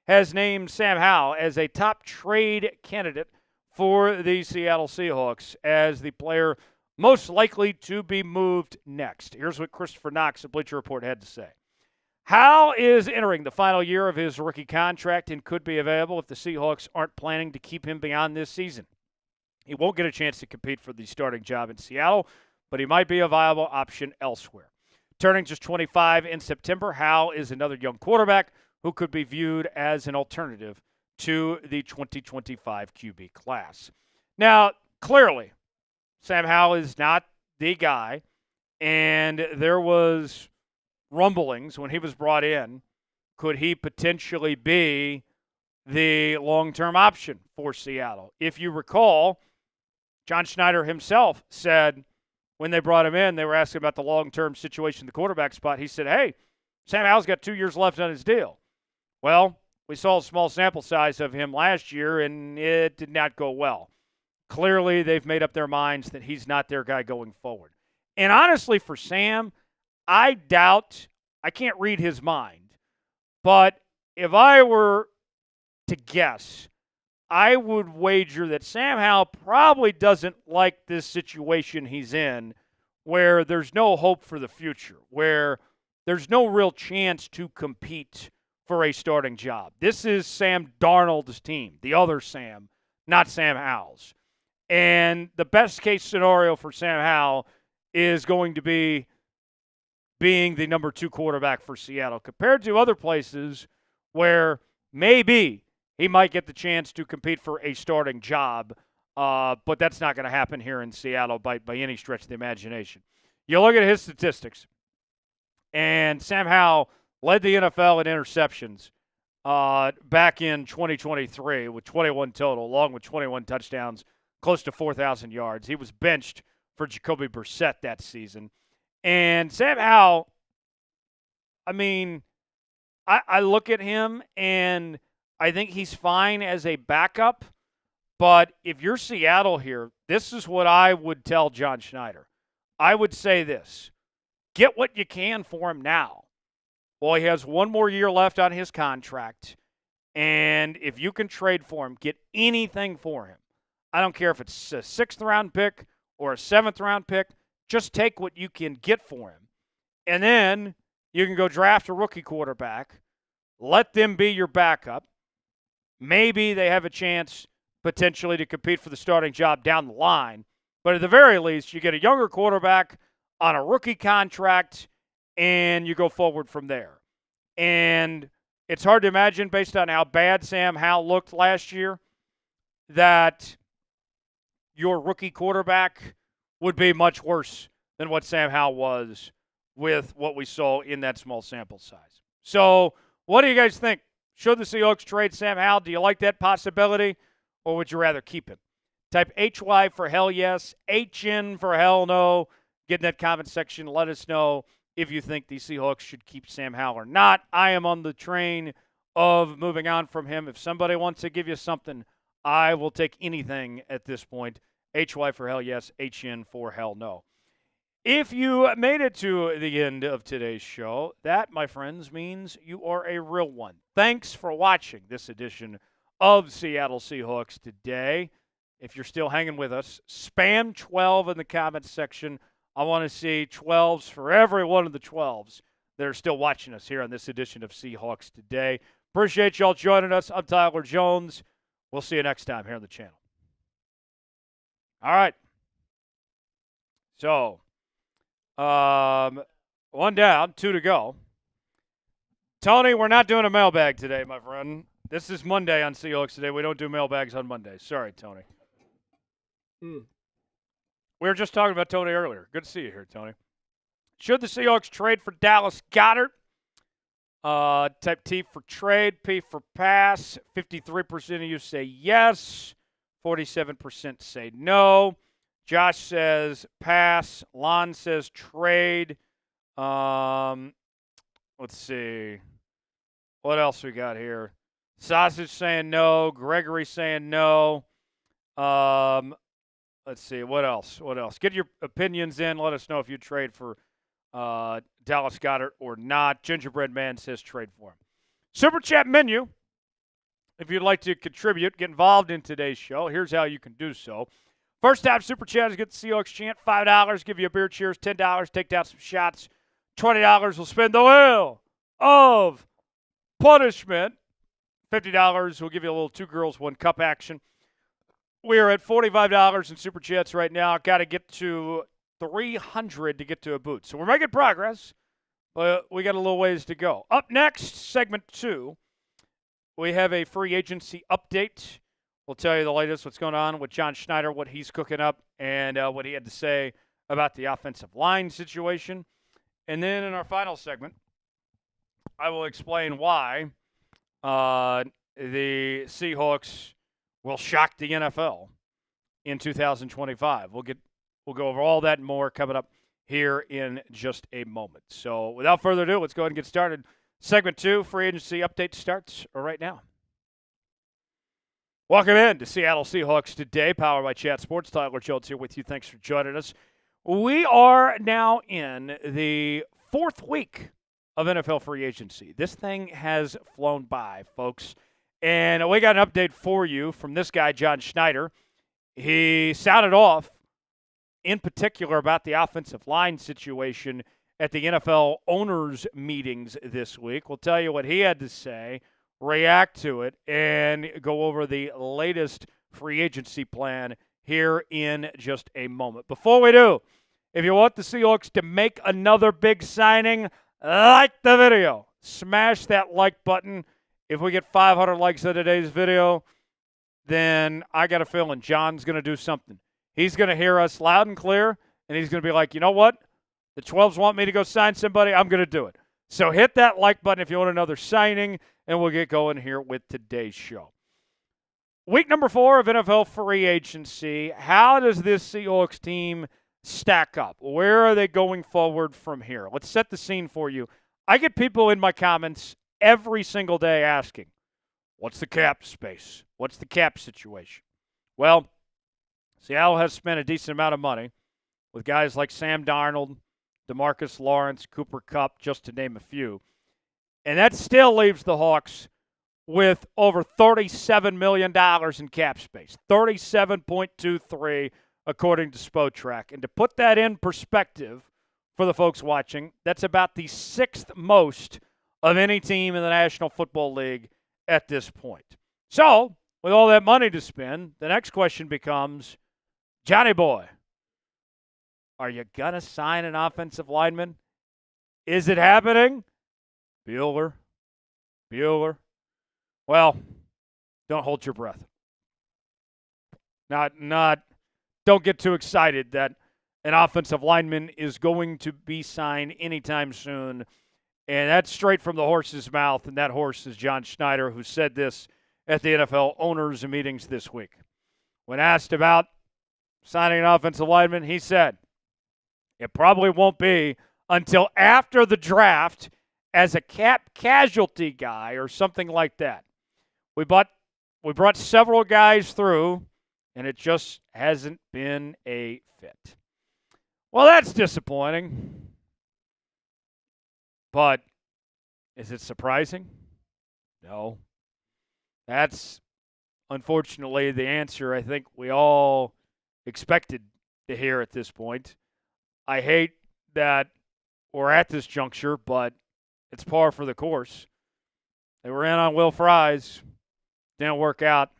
has named Sam Howell as a top trade candidate for the Seattle Seahawks as the player most likely to be moved next. Here's what Christopher Knox of Bleacher Report had to say. Howell is entering the final year of his rookie contract and could be available if the Seahawks aren't planning to keep him beyond this season. He won't get a chance to compete for the starting job in Seattle, but he might be a viable option elsewhere. Turning just 25 in September, Howell is another young quarterback who could be viewed as an alternative to the 2025 QB class. Now, clearly, Sam Howell is not the guy, and there was rumblings when he was brought in. Could he potentially be the long-term option for Seattle? If you recall, John Schneider himself said when they brought him in, they were asking about the long-term situation, the quarterback spot. He said, hey, Sam Howell's got 2 years left on his deal. Well, we saw a small sample size of him last year, and it did not go well. Clearly, they've made up their minds that he's not their guy going forward. And honestly, for Sam, I can't read his mind, but if I were to guess, I would wager that Sam Howell probably doesn't like this situation he's in where there's no hope for the future, where there's no real chance to compete for a starting job. This is Sam Darnold's team, the other Sam, not Sam Howell's. And the best case scenario for Sam Howell is going to be being the number 2 quarterback for Seattle compared to other places where maybe he might get the chance to compete for a starting job, but that's not going to happen here in Seattle by any stretch of the imagination. You look at his statistics, and Sam Howell led the NFL in interceptions back in 2023 with 21 total, along with 21 touchdowns, close to 4,000 yards. He was benched for Jacoby Brissett that season. And Sam Howell, I mean, I look at him and I think he's fine as a backup. But if you're Seattle here, this is what I would tell John Schneider. I would say this. Get what you can for him now. Well, he has one more year left on his contract. And if you can trade for him, get anything for him. I don't care if it's a 6th-round pick or a 7th-round pick. Just take what you can get for him. And then you can go draft a rookie quarterback. Let them be your backup. Maybe they have a chance potentially to compete for the starting job down the line. But at the very least, you get a younger quarterback on a rookie contract, and you go forward from there. And it's hard to imagine, based on how bad Sam Howell looked last year, that your rookie quarterback would be much worse than what Sam Howell was with what we saw in that small sample size. So what do you guys think? Should the Seahawks trade Sam Howell? Do you like that possibility, or would you rather keep him? Type HY for hell yes, HN for hell no. Get in that comment section. Let us know if you think the Seahawks should keep Sam Howell or not. I am on the train of moving on from him. If somebody wants to give you something, I will take anything at this point. HY for hell yes, HN for hell no. If you made it to the end of today's show, that, my friends, means you are a real one. Thanks for watching this edition of Seattle Seahawks Today. If you're still hanging with us, spam 12 in the comments section. I want to see 12s for every one of the 12s that are still watching us here on this edition of Seahawks Today. Appreciate y'all joining us. I'm Tyler Jones. We'll see you next time here on the channel. All right. So, one down, 2 to go. Tony, we're not doing a mailbag today, my friend. This is Monday on Seahawks Today. We don't do mailbags on Mondays. Sorry, Tony. We were just talking about Tony earlier. Good to see you here, Tony. Should the Seahawks trade for Dallas Goedert? Type T for trade, P for pass. 53% of you say yes. 47% say no. Josh says pass. Lon says trade. Let's see. What else we got here? Sausage saying no. Gregory saying no. Let's see. What else? Get your opinions in. Let us know if you trade for Dallas Goedert or not. Gingerbread Man says trade for him. Super Chat menu. If you'd like to contribute, get involved in today's show, here's how you can do so. First time Super Chat is get the Seahawks chant. $5, give you a beer cheers. $10, take down some shots. $20 will spin the wheel of punishment. $50 will give you a little 2 girls, 1 cup action. We are at $45 in Super Chats right now. Got to get to 300 to get to a boot. So we're making progress, but we got a little ways to go. Up next, segment 2, we have a free agency update. We'll tell you the latest, what's going on with John Schneider, what he's cooking up, and what he had to say about the offensive line situation. And then in our final segment, I will explain why the Seahawks will shock the NFL in 2025. We'll go over all that and more coming up here in just a moment. So without further ado, let's go ahead and get started. Segment 2, free agency update starts right now. Welcome in to Seattle Seahawks Today, powered by Chat Sports. Tyler Jones here with you. Thanks for joining us. We are now in the 4th week of NFL free agency. This thing has flown by, folks. And we got an update for you from this guy, John Schneider. He sounded off in particular about the offensive line situation at the NFL owners' meetings this week. We'll tell you what he had to say, react to it, and go over the latest free agency plan here in just a moment. Before we do, if you want the Seahawks to make another big signing, like the video. Smash that like button. If we get 500 likes on today's video, then I got a feeling John's going to do something. He's going to hear us loud and clear, and he's going to be like, you know what? The 12s want me to go sign somebody. I'm going to do it. So hit that like button if you want another signing, and we'll get going here with today's show. Week number 4 of NFL free agency. How does this Seahawks team stack up? Where are they going forward from here? Let's set the scene for you. I get people in my comments every single day asking, what's the cap space? What's the cap situation? Well, Seattle has spent a decent amount of money with guys like Sam Darnold, DeMarcus Lawrence, Cooper Kupp, just to name a few. And that still leaves the Hawks with over $37 million in cap space, 37.23 according to Spotrac. And to put that in perspective for the folks watching, that's about the 6th most of any team in the National Football League at this point. So, with all that money to spend, the next question becomes, Johnny boy, are you going to sign an offensive lineman? Is it happening? Bueller. Well, don't hold your breath. Don't get too excited that an offensive lineman is going to be signed anytime soon. And that's straight from the horse's mouth, and that horse is John Schneider, who said this at the NFL owners' meetings this week. When asked about signing an offensive lineman, he said, it probably won't be until after the draft as a cap casualty guy or something like that. We brought several guys through, and it just hasn't been a fit. Well, that's disappointing. But is it surprising? No. That's, unfortunately, the answer I think we all expected to hear at this point. I hate that we're at this juncture, but it's par for the course. They were in on Will Fries. Didn't work out.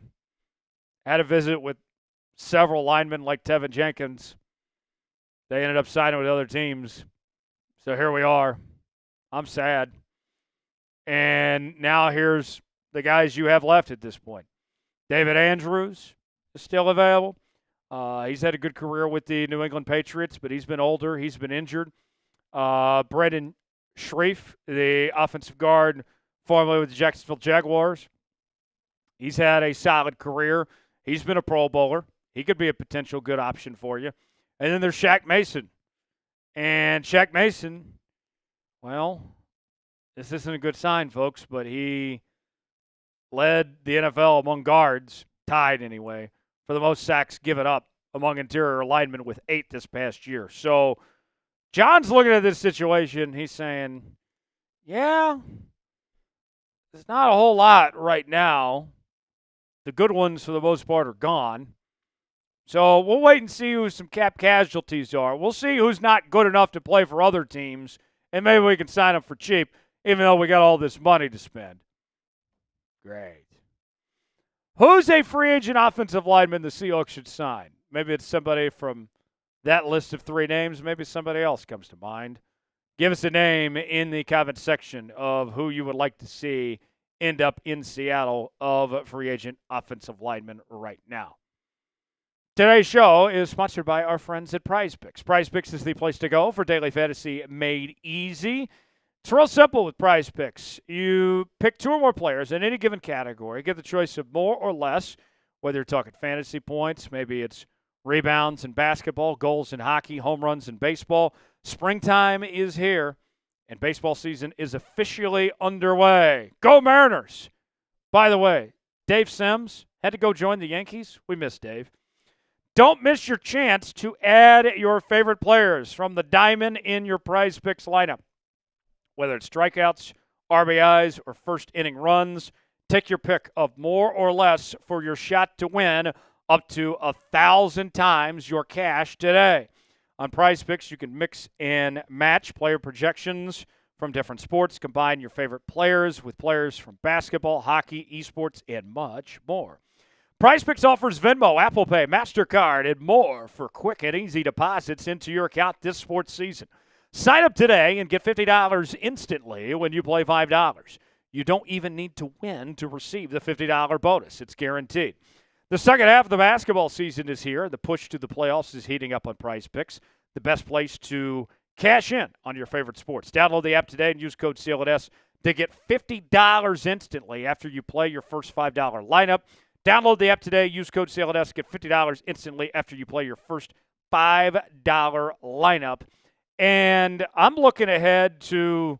Had a visit with several linemen like Tevin Jenkins. They ended up signing with other teams. So here we are. I'm sad. And now here's the guys you have left at this point. David Andrews is still available. He's had a good career with the New England Patriots, but he's been older. He's been injured. Brendan Shreve, the offensive guard formerly with the Jacksonville Jaguars. He's had a solid career. He's been a Pro Bowler. He could be a potential good option for you. And then there's Shaq Mason. And Shaq Mason, well, this isn't a good sign, folks, but he led the NFL among guards, tied anyway, for the most sacks given up among interior linemen with 8 this past year. So John's looking at this situation. He's saying, yeah, there's not a whole lot right now. The good ones, for the most part, are gone. So we'll wait and see who some cap casualties are. We'll see who's not good enough to play for other teams, and maybe we can sign them for cheap, even though we got all this money to spend. Great. Who's a free agent offensive lineman the Seahawks should sign? Maybe it's somebody from that list of 3 names. Maybe somebody else comes to mind. Give us a name in the comment section of who you would like to see end up in Seattle of free agent offensive linemen right now. Today's show is sponsored by our friends at PrizePicks. PrizePicks is the place to go for daily fantasy made easy. It's real simple with PrizePicks. You pick 2 or more players in any given category, get the choice of more or less, whether you're talking fantasy points, maybe it's rebounds in basketball, goals in hockey, home runs in baseball. Springtime is here, and baseball season is officially underway. Go Mariners! By the way, Dave Sims had to go join the Yankees. We miss Dave. Don't miss your chance to add your favorite players from the diamond in your PrizePicks lineup. Whether it's strikeouts, RBIs, or first inning runs, take your pick of more or less for your shot to win up to 1,000 times your cash today. On PrizePicks, you can mix and match player projections from different sports, combine your favorite players with players from basketball, hockey, esports, and much more. PrizePicks offers Venmo, Apple Pay, MasterCard, and more for quick and easy deposits into your account this sports season. Sign up today and get $50 instantly when you play $5. You don't even need to win to receive the $50 bonus. It's guaranteed. The second half of the basketball season is here. The push to the playoffs is heating up on PrizePicks. The best place to Cash in on your favorite sports. Download the app today and use code CLNS to get $50 instantly after you play your first $5 lineup. Download the app today. Use code CLNS. Get $50 instantly after you play your first $5 lineup. And I'm looking ahead to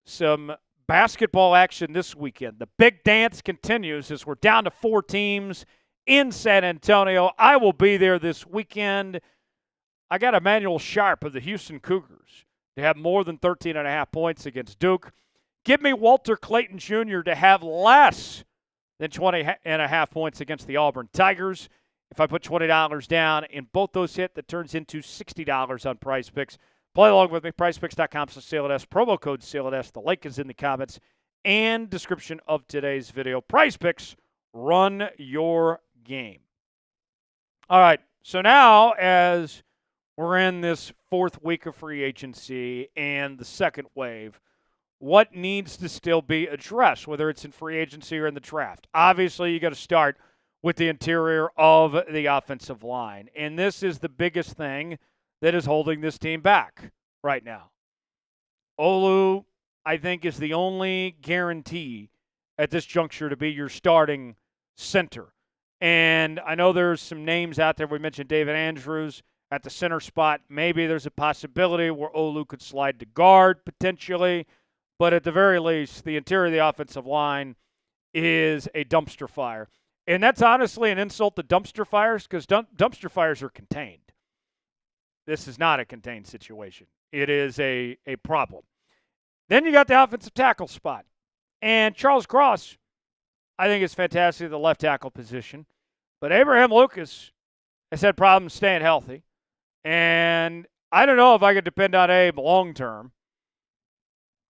some basketball action this weekend. The big dance continues as we're down to 4 teams in San Antonio. I will be there this weekend. I got Emmanuel Sharp of the Houston Cougars to have more than 13.5 points against Duke. Give me Walter Clayton Jr. to have less than 20.5 points against the Auburn Tigers. If I put $20 down and both those hit, that turns into $60 on Prize Picks. Play along with me, prizepicks.com/CLNS, promo code CLNS. The link is in the comments and description of today's video. Prize Picks, run your game. All right, so now as we're in this 4th week of free agency and the second wave, what needs to still be addressed, whether it's in free agency or in the draft? Obviously, you got to start with the interior of the offensive line. And this is the biggest thing that is holding this team back right now. Olu, I think, is the only guarantee at this juncture to be your starting center. And I know there's some names out there. We mentioned David Andrews at the center spot. Maybe there's a possibility where Olu could slide to guard potentially. But at the very least, the interior of the offensive line is a dumpster fire. And that's honestly an insult to dumpster fires because dumpster fires are contained. This is not a contained situation. It is a problem. Then you got the offensive tackle spot. And Charles Cross, I think, is fantastic at the left tackle position. But Abraham Lucas has had problems staying healthy. And I don't know if I could depend on Abe long term.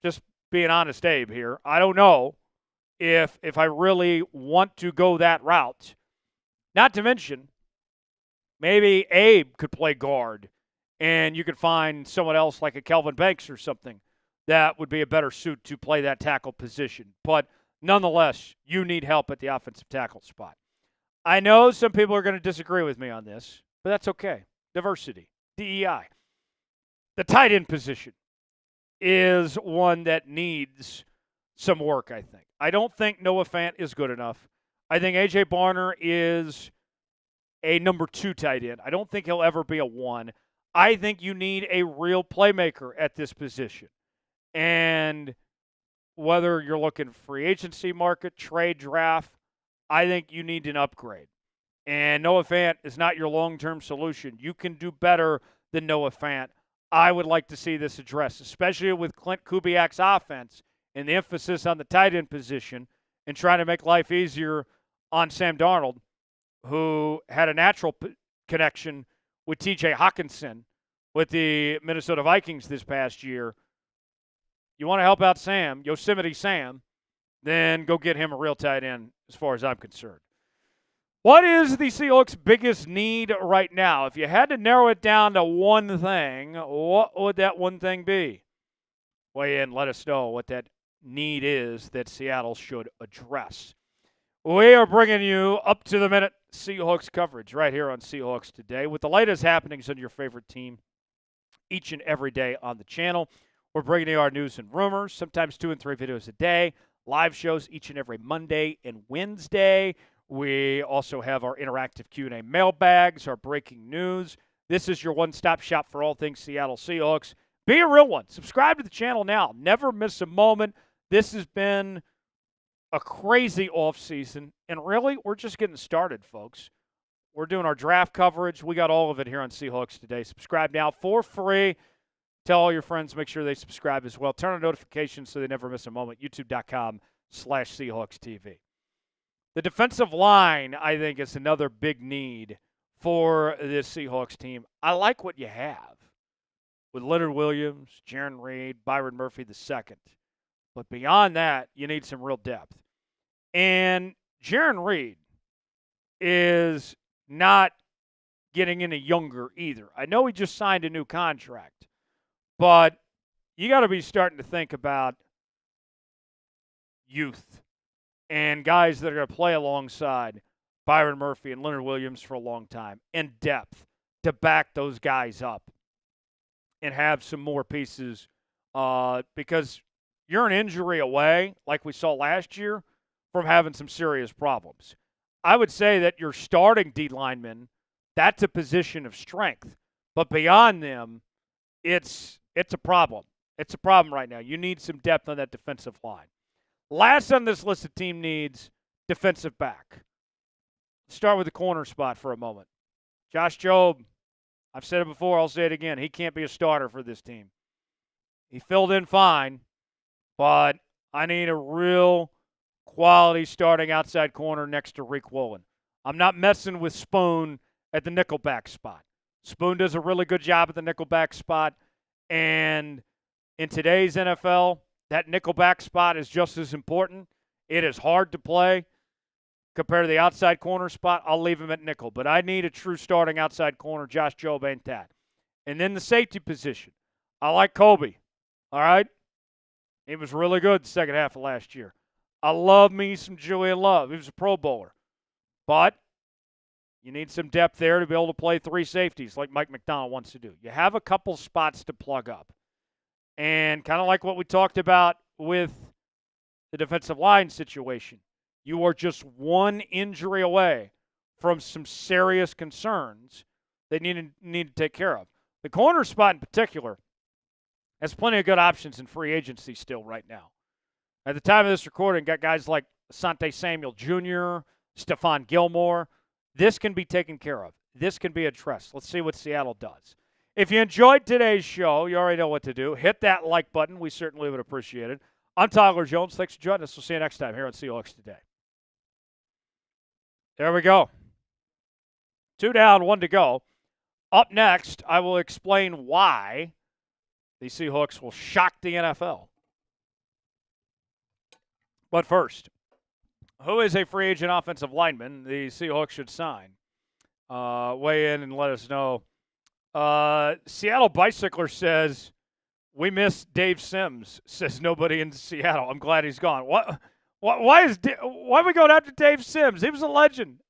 Just being honest, Abe here. I don't know if I really want to go that route. Not to mention, maybe Abe could play guard and you could find someone else like a Kelvin Banks or something that would be a better suit to play that tackle position. But nonetheless, you need help at the offensive tackle spot. I know some people are going to disagree with me on this, but that's okay. Diversity, DEI. The tight end position is one that needs some work, I think. I don't think Noah Fant is good enough. I think A.J. Barner is a number 2 tight end. I don't think he'll ever be a 1. I think you need a real playmaker at this position. And whether you're looking free agency market, trade, draft, I think you need an upgrade. And Noah Fant is not your long-term solution. You can do better than Noah Fant. I would like to see this addressed, especially with Clint Kubiak's offense and the emphasis on the tight end position and trying to make life easier on Sam Darnold, who had a natural connection with T.J. Hawkinson with the Minnesota Vikings this past year. You want to help out Sam, Yosemite Sam, then go get him a real tight end as far as I'm concerned. What is the Seahawks' biggest need right now? If you had to narrow it down to one thing, what would that one thing be? Weigh in, let us know what that need is that Seattle should address. We are bringing you up-to-the-minute Seahawks coverage right here on Seahawks Today with the latest happenings on your favorite team each and every day on the channel. We're bringing you our news and rumors, sometimes 2 and 3 videos a day, live shows each and every Monday and Wednesday. We also have our interactive Q&A mailbags, our breaking news. This is your one-stop shop for all things Seattle Seahawks. Be a real one. Subscribe to the channel now. Never miss a moment. This has been a crazy offseason, and really, we're just getting started, folks. We're doing our draft coverage. We got all of it here on Seahawks Today. Subscribe now for free. Tell all your friends, make sure they subscribe as well. Turn on notifications so they never miss a moment. YouTube.com/SeahawksTV. The defensive line, I think, is another big need for this Seahawks team. I like what you have with Leonard Williams, Jarran Reed, Byron Murphy II. But beyond that, you need some real depth. And Jarran Reed is not getting any younger either. I know he just signed a new contract, but you got to be starting to think about youth and guys that are going to play alongside Byron Murphy and Leonard Williams for a long time, and depth to back those guys up. and have some more pieces because you're an injury away, like we saw last year, from having some serious problems. I would say that your starting D lineman, that's a position of strength. But beyond them, it's a problem. It's a problem right now. You need some depth on that defensive line. Last on this list of team needs, defensive back. Start with the corner spot for a moment. Josh Jobe, I've said it before, I'll say it again. He can't be a starter for this team. He filled in fine, but I need a real quality starting outside corner next to Rick Woolen. I'm not messing with Spoon at the nickelback spot. Spoon does a really good job at the nickelback spot, and in today's NFL, that nickelback spot is just as important. It is hard to play compared to the outside corner spot. I'll leave him at nickel, but I need a true starting outside corner. Josh Jobe ain't that. And then the safety position. I like Kobe, all right? He was really good the second half of last year. I love me some Julian Love. He was a Pro Bowler. But you need some depth there to be able to play three safeties like Mike McDonald wants to do. You have a couple spots to plug up. And kind of like what we talked about with the defensive line situation, you are just one injury away from some serious concerns they need to take care of. The corner spot in particular has plenty of good options in free agency still right now. At the time of this recording, got guys like Asante Samuel Jr., Stephon Gilmore. This can be taken care of. This can be addressed. Let's see what Seattle does. If you enjoyed today's show, you already know what to do. Hit that like button. We certainly would appreciate it. I'm Tyler Jones. Thanks for joining us. We'll see you next time here on Seahawks Today. There we go. 2 down, 1 to go. Up next, I will explain why the Seahawks will shock the NFL. But first, who is a free agent offensive lineman the Seahawks should sign? Weigh in and let us know. Seattle Bicycler says, we miss Dave Sims, says nobody in Seattle. I'm glad he's gone. Why are we going after Dave Sims? He was a legend.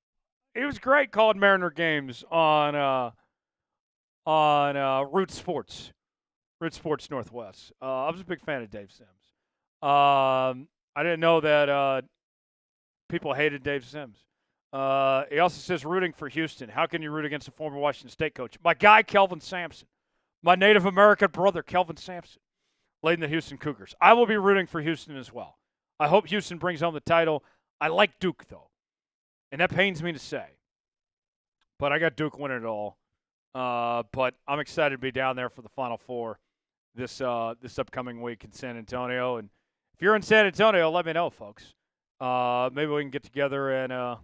He was great calling Mariner games on Root Sports Northwest. I was a big fan of Dave Sims. I didn't know that people hated Dave Sims. He also says rooting for Houston. How can you root against a former Washington State coach? My guy, Kelvin Sampson. My Native American brother, Kelvin Sampson, leading the Houston Cougars. I will be rooting for Houston as well. I hope Houston brings home the title. I like Duke, though, and that pains me to say. But I got Duke winning it all. But I'm excited to be down there for the Final Four this upcoming week in San Antonio. And if you're in San Antonio, let me know, folks. Maybe we can get together and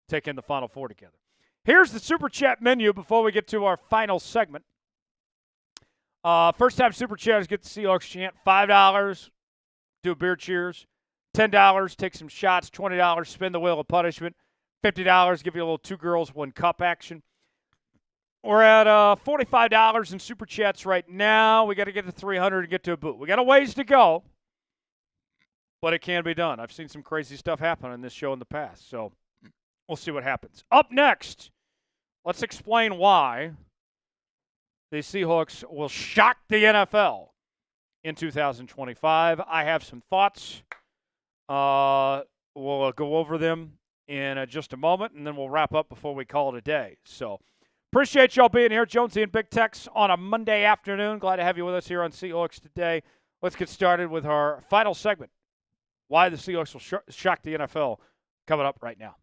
take in the Final Four together. Here's the Super Chat menu before we get to our final segment. First-time Super Chatters get the Seahawks chant. $5, do a beer cheers. $10, take some shots. $20, spin the wheel of punishment. $50, give you a little 2 girls, 1 cup action. We're at $45 in Super Chats right now. We got to get to 300 to get to a boot. We got a ways to go, but it can be done. I've seen some crazy stuff happen on this show in the past, so we'll see what happens. Up next, let's explain why the Seahawks will shock the NFL in 2025. I have some thoughts. We'll go over them in just a moment, and then we'll wrap up before we call it a day. So appreciate y'all being here. Jonesy and Big Tex on a Monday afternoon. Glad to have you with us here on Seahawks Today. Let's get started with our final segment, why the Seahawks will shock the NFL, coming up right now.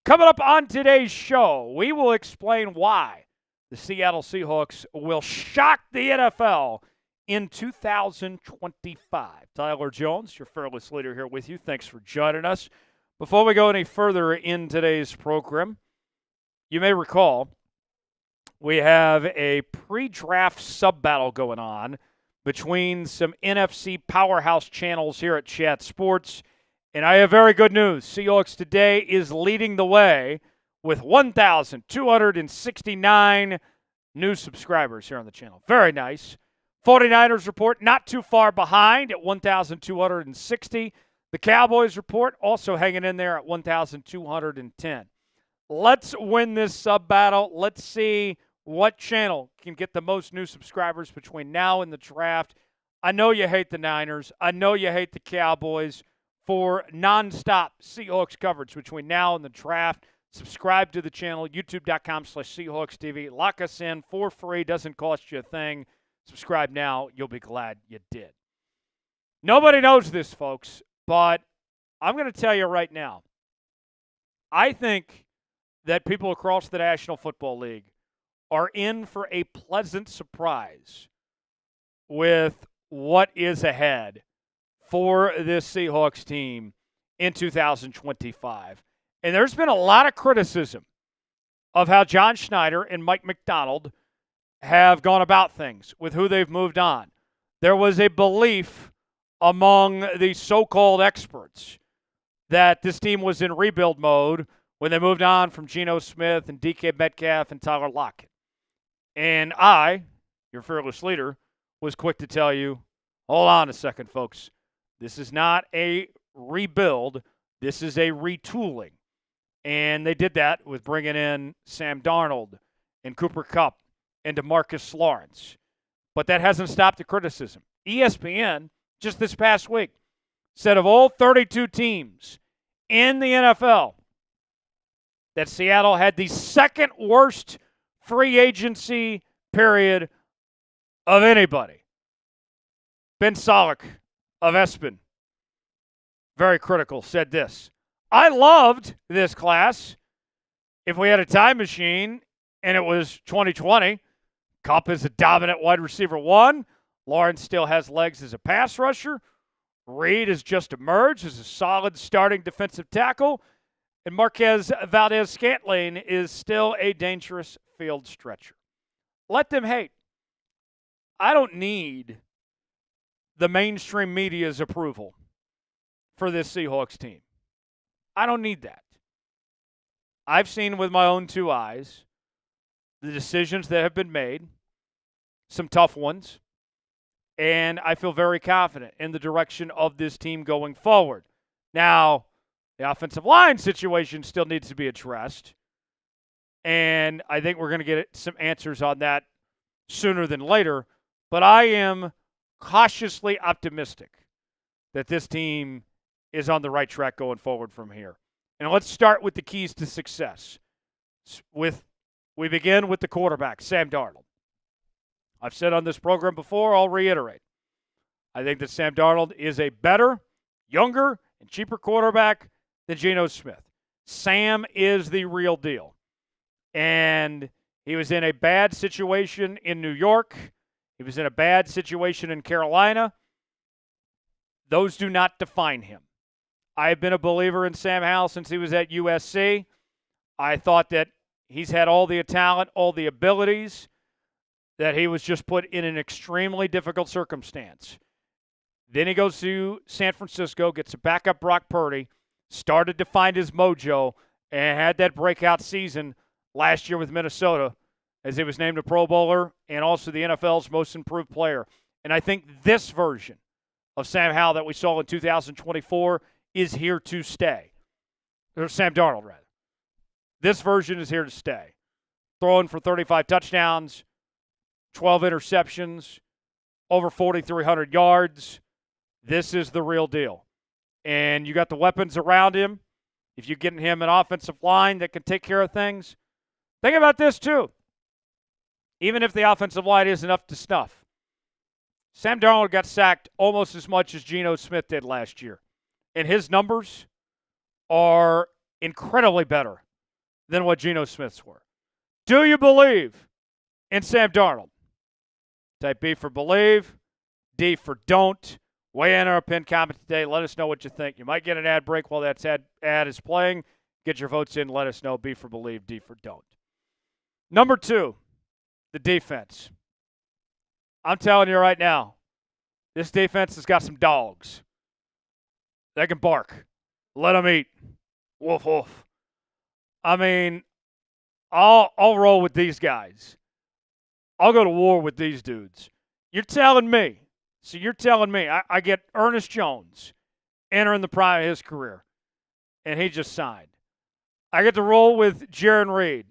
Coming up on today's show, we will explain why the Seattle Seahawks will shock the NFL in 2025. Tyler Jones, your fearless leader, here with you. Thanks for joining us. Before we go any further in today's program, you may recall we have a pre-draft sub-battle going on between some NFC powerhouse channels here at Chat Sports. And I have very good news. Seahawks Today is leading the way with 1,269 new subscribers here on the channel. Very nice. 49ers report not too far behind at 1,260. The Cowboys report also hanging in there at 1,210. Let's win this sub-battle. Let's see what channel can get the most new subscribers between now and the draft. I know you hate the Niners. I know you hate the Cowboys. For nonstop Seahawks coverage between now and the draft, subscribe to the channel, youtube.com/SeahawksTV. Lock us in for free. Doesn't cost you a thing. Subscribe now. You'll be glad you did. Nobody knows this, folks, but I'm going to tell you right now. I think that people across the National Football League are in for a pleasant surprise with what is ahead for this Seahawks team in 2025. And there's been a lot of criticism of how John Schneider and Mike Macdonald have gone about things with who they've moved on. There was a belief among the so-called experts that this team was in rebuild mode when they moved on from Geno Smith and DK Metcalf and Tyler Lockett. And I, your fearless leader, was quick to tell you, hold on a second, folks. This is not a rebuild. This is a retooling. And they did that with bringing in Sam Darnold and Cooper Kupp and DeMarcus Lawrence. But that hasn't stopped the criticism. ESPN, just this past week, said of all 32 teams in the NFL, that Seattle had the second worst free agency period of anybody. Ben Solak of Espen, very critical, said this: I loved this class. If we had a time machine and it was 2020, Kupp is a dominant wide receiver 1. Lawrence still has legs as a pass rusher. Reed has just emerged as a solid starting defensive tackle. And Marquez Valdes-Scantling is still a dangerous field stretcher. Let them hate. I don't need the mainstream media's approval for this Seahawks team. I don't need that. I've seen with my own 2 eyes the decisions that have been made, some tough ones, and I feel very confident in the direction of this team going forward. Now, the offensive line situation still needs to be addressed, and I think we're going to get some answers on that sooner than later, but I am cautiously optimistic that this team is on the right track going forward from here. And let's start with the keys to success. We begin with the quarterback, Sam Darnold. I've said on this program before, I'll reiterate. I think that Sam Darnold is a better, younger, and cheaper quarterback than Geno Smith. Sam is the real deal. And he was in a bad situation in New York. He was in a bad situation in Carolina. Those do not define him. I have been a believer in Sam Howell since he was at USC. I thought that he's had all the talent, all the abilities, that he was just put in an extremely difficult circumstance. Then he goes to San Francisco, gets a backup Brock Purdy, started to find his mojo, and had that breakout season last year with Minnesota as he was named a Pro Bowler and also the NFL's most improved player. And I think this version of Sam Howell that we saw in 2024 is here to stay. Or Sam Darnold, rather. This version is here to stay. Throwing for 35 touchdowns, 12 interceptions, over 4,300 yards. This is the real deal. And you got the weapons around him. If you're getting him an offensive line that can take care of things, think about this too. Even if the offensive line isn't up to snuff, Sam Darnold got sacked almost as much as Geno Smith did last year. And his numbers are incredibly better than what Geno Smith's were. Do you believe in Sam Darnold? Type B for believe, D for don't. Weigh in our pinned comment today. Let us know what you think. You might get an ad break while that ad is playing. Get your votes in. Let us know. B for believe, D for don't. Number 2, the defense. I'm telling you right now, this defense has got some dogs. They can bark. Let them eat. Woof, woof. I mean, I'll roll with these guys. I'll go to war with these dudes. You're telling me. So you're telling me I get Ernest Jones entering the prime of his career, and he just signed. I get to roll with Jarran Reed,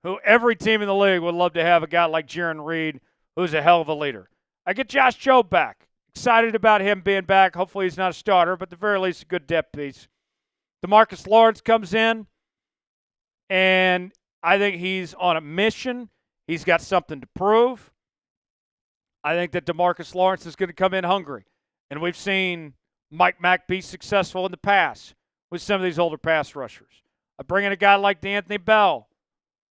who every team in the league would love to have a guy like Jarran Reed, who's a hell of a leader. I get Josh Jobe back. Excited about him being back. Hopefully he's not a starter, but at the very least a good depth piece. DeMarcus Lawrence comes in, and I think he's on a mission. He's got something to prove. I think that DeMarcus Lawrence is going to come in hungry. And we've seen Mike Mack be successful in the past with some of these older pass rushers. I bring in a guy like D'Anthony Bell,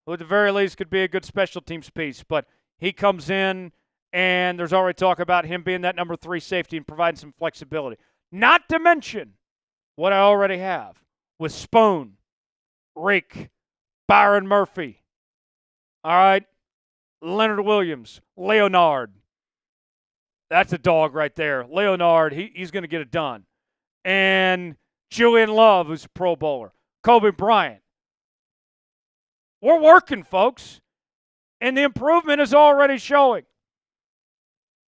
who at the very least could be a good special teams piece. But he comes in, and there's already talk about him being that number 3 safety and providing some flexibility. Not to mention what I already have with Spoon, Rake, Byron Murphy, all right, Leonard Williams, Leonard. That's a dog right there. Leonard, he's going to get it done. And Julian Love, who's a Pro Bowler. Kobe Bryant. We're working, folks. And the improvement is already showing.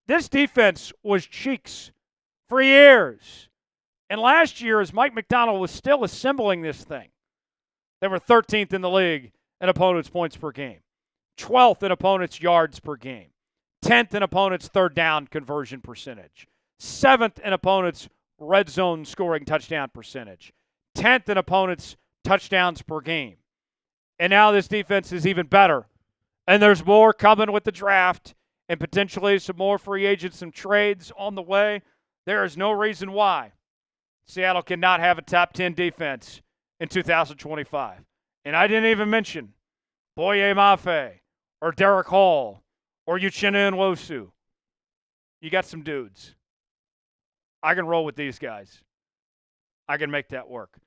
This defense was cheeks for years. And last year, as Mike Macdonald was still assembling this thing, they were 13th in the league in opponents' points per game, 12th in opponents' yards per game, 10th in opponents' third down conversion percentage, 7th in opponents' red zone scoring touchdown percentage, 10th in opponents' touchdowns per game. And now this defense is even better. And there's more coming with the draft and potentially some more free agents, some trades on the way. There is no reason why Seattle cannot have a top 10 defense in 2025. And I didn't even mention Boye Mafe or Derek Hall or Uchenna Nwosu. You got some dudes. I can roll with these guys. I can make that work.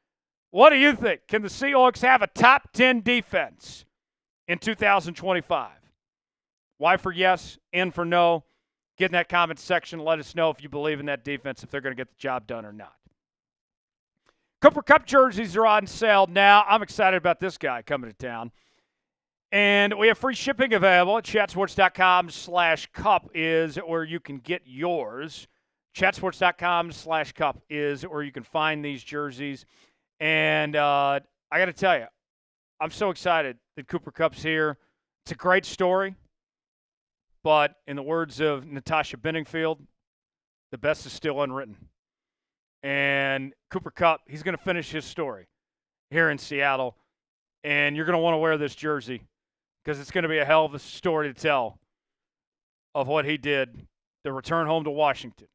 What do you think? Can the Seahawks have a top 10 defense in 2025? Y for yes, N for no. Get in that comment section. Let us know if you believe in that defense, if they're going to get the job done or not. Cooper Kupp jerseys are on sale now. I'm excited about this guy coming to town. And we have free shipping available at chatsports.com/cup is where you can get yours. Chatsports.com/cup is where you can find these jerseys. And I got to tell you, I'm so excited that Cooper Kupp's here. It's a great story. But in the words of Natasha Benningfield, the best is still unwritten. And Cooper Kupp, he's going to finish his story here in Seattle. And you're going to want to wear this jersey because it's going to be a hell of a story to tell of what he did to return home to Washington.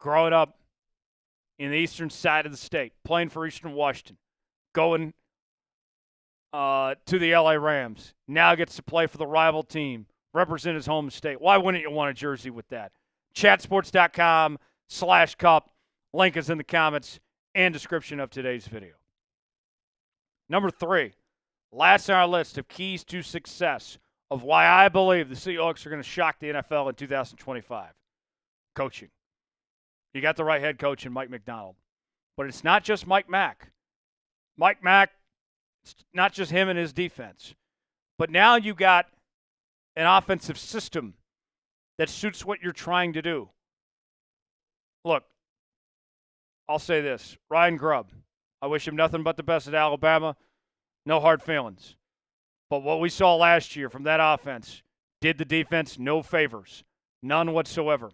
Growing up in the eastern side of the state, playing for Eastern Washington, going to the LA Rams, now gets to play for the rival team, represent his home state. Why wouldn't you want a jersey with that? Chatsports.com/cup. Link is in the comments and description of today's video. Number 3, last on our list of keys to success of why I believe the Seahawks are going to shock the NFL in 2025. Coaching. You got the right head coach in Mike Macdonald. But it's not just Mike Mack. Mike Mack, it's not just him and his defense. But now you got an offensive system that suits what you're trying to do. Look, I'll say this. Ryan Grubb, I wish him nothing but the best at Alabama. No hard feelings. But what we saw last year from that offense did the defense no favors. None whatsoever.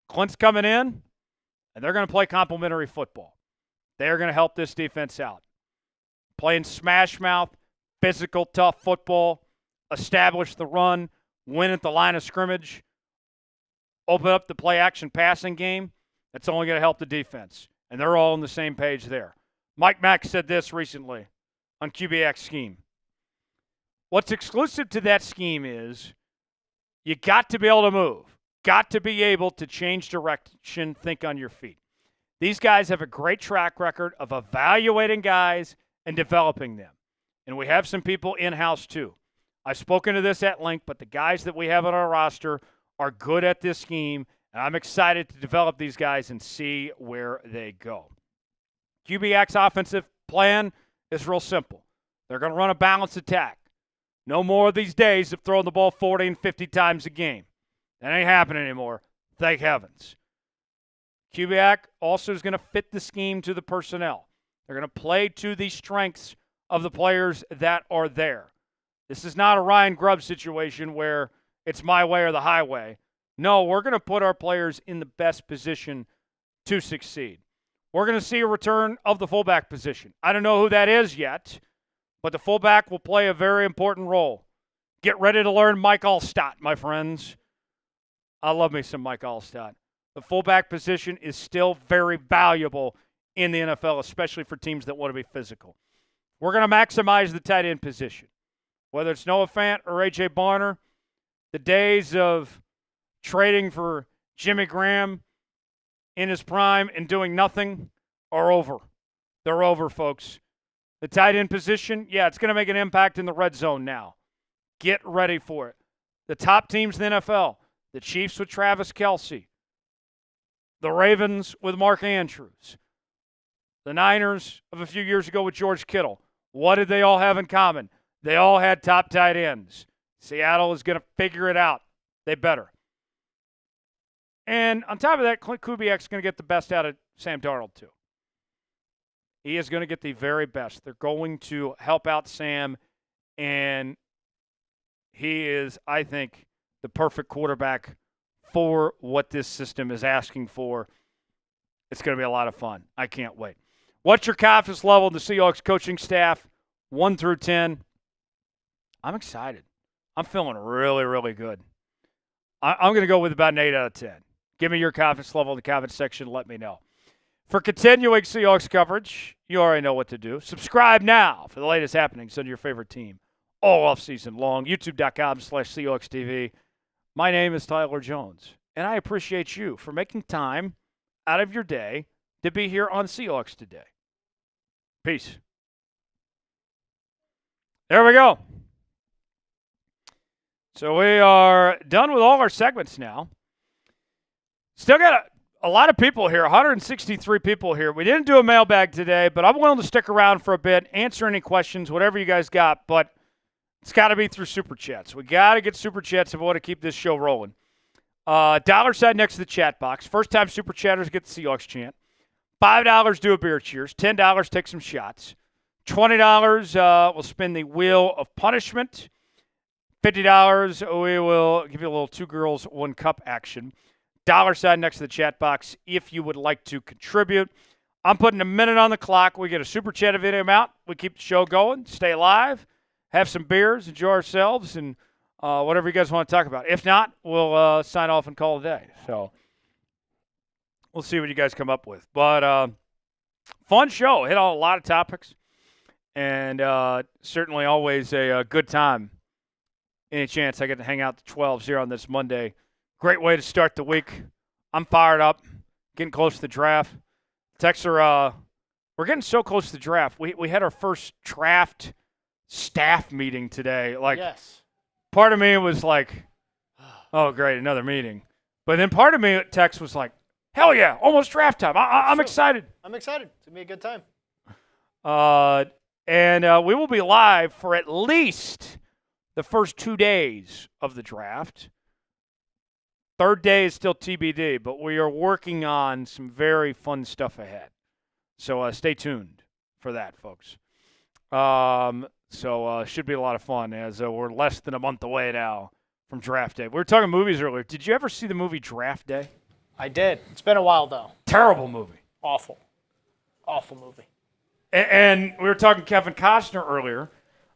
Clint's coming in, and they're going to play complementary football. They're going to help this defense out. Playing smash mouth, physical, tough football, establish the run, win at the line of scrimmage, open up the play-action passing game. That's only going to help the defense. And they're all on the same page there. Mike Mack said this recently on QBX scheme. What's exclusive to that scheme is you got to be able to move, got to be able to change direction, think on your feet. These guys have a great track record of evaluating guys and developing them. And we have some people in-house too. I've spoken to this at length, but the guys that we have on our roster are good at this scheme, and I'm excited to develop these guys and see where they go. QBX offensive plan is real simple. They're going to run a balanced attack. No more of these days of throwing the ball 40 and 50 times a game. That ain't happening anymore. Thank heavens. QBX also is going to fit the scheme to the personnel. They're going to play to the strengths of the players that are there. This is not a Ryan Grubb situation where it's my way or the highway. No, we're going to put our players in the best position to succeed. We're going to see a return of the fullback position. I don't know who that is yet, but the fullback will play a very important role. Get ready to learn Mike Allstott, my friends. I love me some Mike Allstott. The fullback position is still very valuable in the NFL, especially for teams that want to be physical. We're going to maximize the tight end position. Whether it's Noah Fant or A.J. Barner, the days of trading for Jimmy Graham in his prime and doing nothing are over. They're over, folks. The tight end position, yeah, it's going to make an impact in the red zone now. Get ready for it. The top teams in the NFL, the Chiefs with Travis Kelce, the Ravens with Mark Andrews, the Niners of a few years ago with George Kittle. What did they all have in common? They all had top tight ends. Seattle is going to figure it out. They better. And on top of that, Clint Kubiak's going to get the best out of Sam Darnold, too. He is going to get the very best. They're going to help out Sam, and he is, I think, the perfect quarterback for what this system is asking for. It's going to be a lot of fun. I can't wait. What's your confidence level in the Seahawks coaching staff, 1 through 10? I'm excited. I'm feeling really, really good. I'm going to go with about an 8 out of 10. Give me your confidence level in the comment section. Let me know. For continuing Seahawks coverage, you already know what to do. Subscribe now for the latest happenings on your favorite team all offseason long. YouTube.com/Seahawks TV. My name is Tyler Jones, and I appreciate you for making time out of your day to be here on Seahawks Today. Peace. There we go. So we are done with all our segments now. Still got a lot of people here, 163 people here. We didn't do a mailbag today, but I'm willing to stick around for a bit, answer any questions, whatever you guys got, but it's got to be through Super Chats. We got to get Super Chats if we want to keep this show rolling. Dollar sign next to the chat box. First-time Super Chatters get the Seahawks chant. $5 do a beer cheers. $10 take some shots. $20 we'll spin the wheel of punishment. $50 we will give you a little 2 girls, 1 cup action. Dollar sign next to the chat box if you would like to contribute. I'm putting a minute on the clock. We get a Super Chat video out. We keep the show going, stay live, have some beers, enjoy ourselves, and whatever you guys want to talk about. If not, we'll sign off and call it a day. So we'll see what you guys come up with. But fun show. Hit on a lot of topics. And certainly always a good time. Any chance I get to hang out the 12s here on this Monday. Great way to start the week. I'm fired up. Getting close to the draft. Texter, we're getting so close to the draft. We had our first draft staff meeting today. Yes. Part of me was like, oh, great, another meeting. But then part of me, Tex, was like, hell yeah, almost draft time. I'm excited. I'm excited. It's going to be a good time. And we will be live for at least the first 2 days of the draft. Third day is still TBD, but we are working on some very fun stuff ahead. So stay tuned for that, folks. So should be a lot of fun as we're less than a month away now from draft day. We were talking movies earlier. Did you ever see the movie Draft Day? I did. It's been a while, though. Terrible movie. Awful. Awful movie. And we were talking Kevin Costner earlier.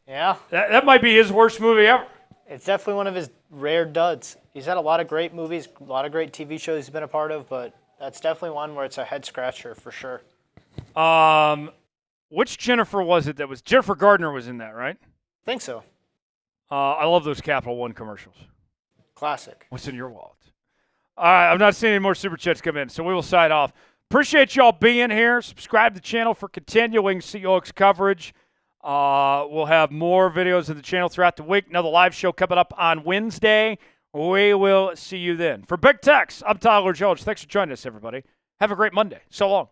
Yeah. That might be his worst movie ever. It's definitely one of his rare duds. He's had a lot of great movies, a lot of great TV shows he's been a part of, but that's definitely one where it's a head-scratcher for sure. Which Jennifer was it that was – Jennifer Gardner was in that, right? I think so. I love those Capital One commercials. Classic. What's in your wallet? All right, I'm not seeing any more Super Chats come in, so we will sign off. Appreciate y'all being here. Subscribe to the channel for continuing Seahawks coverage. We'll have more videos of the channel throughout the week. Another live show coming up on Wednesday. We will see you then. For Big Tex, I'm Tyler Jones. Thanks for joining us, everybody. Have a great Monday. So long.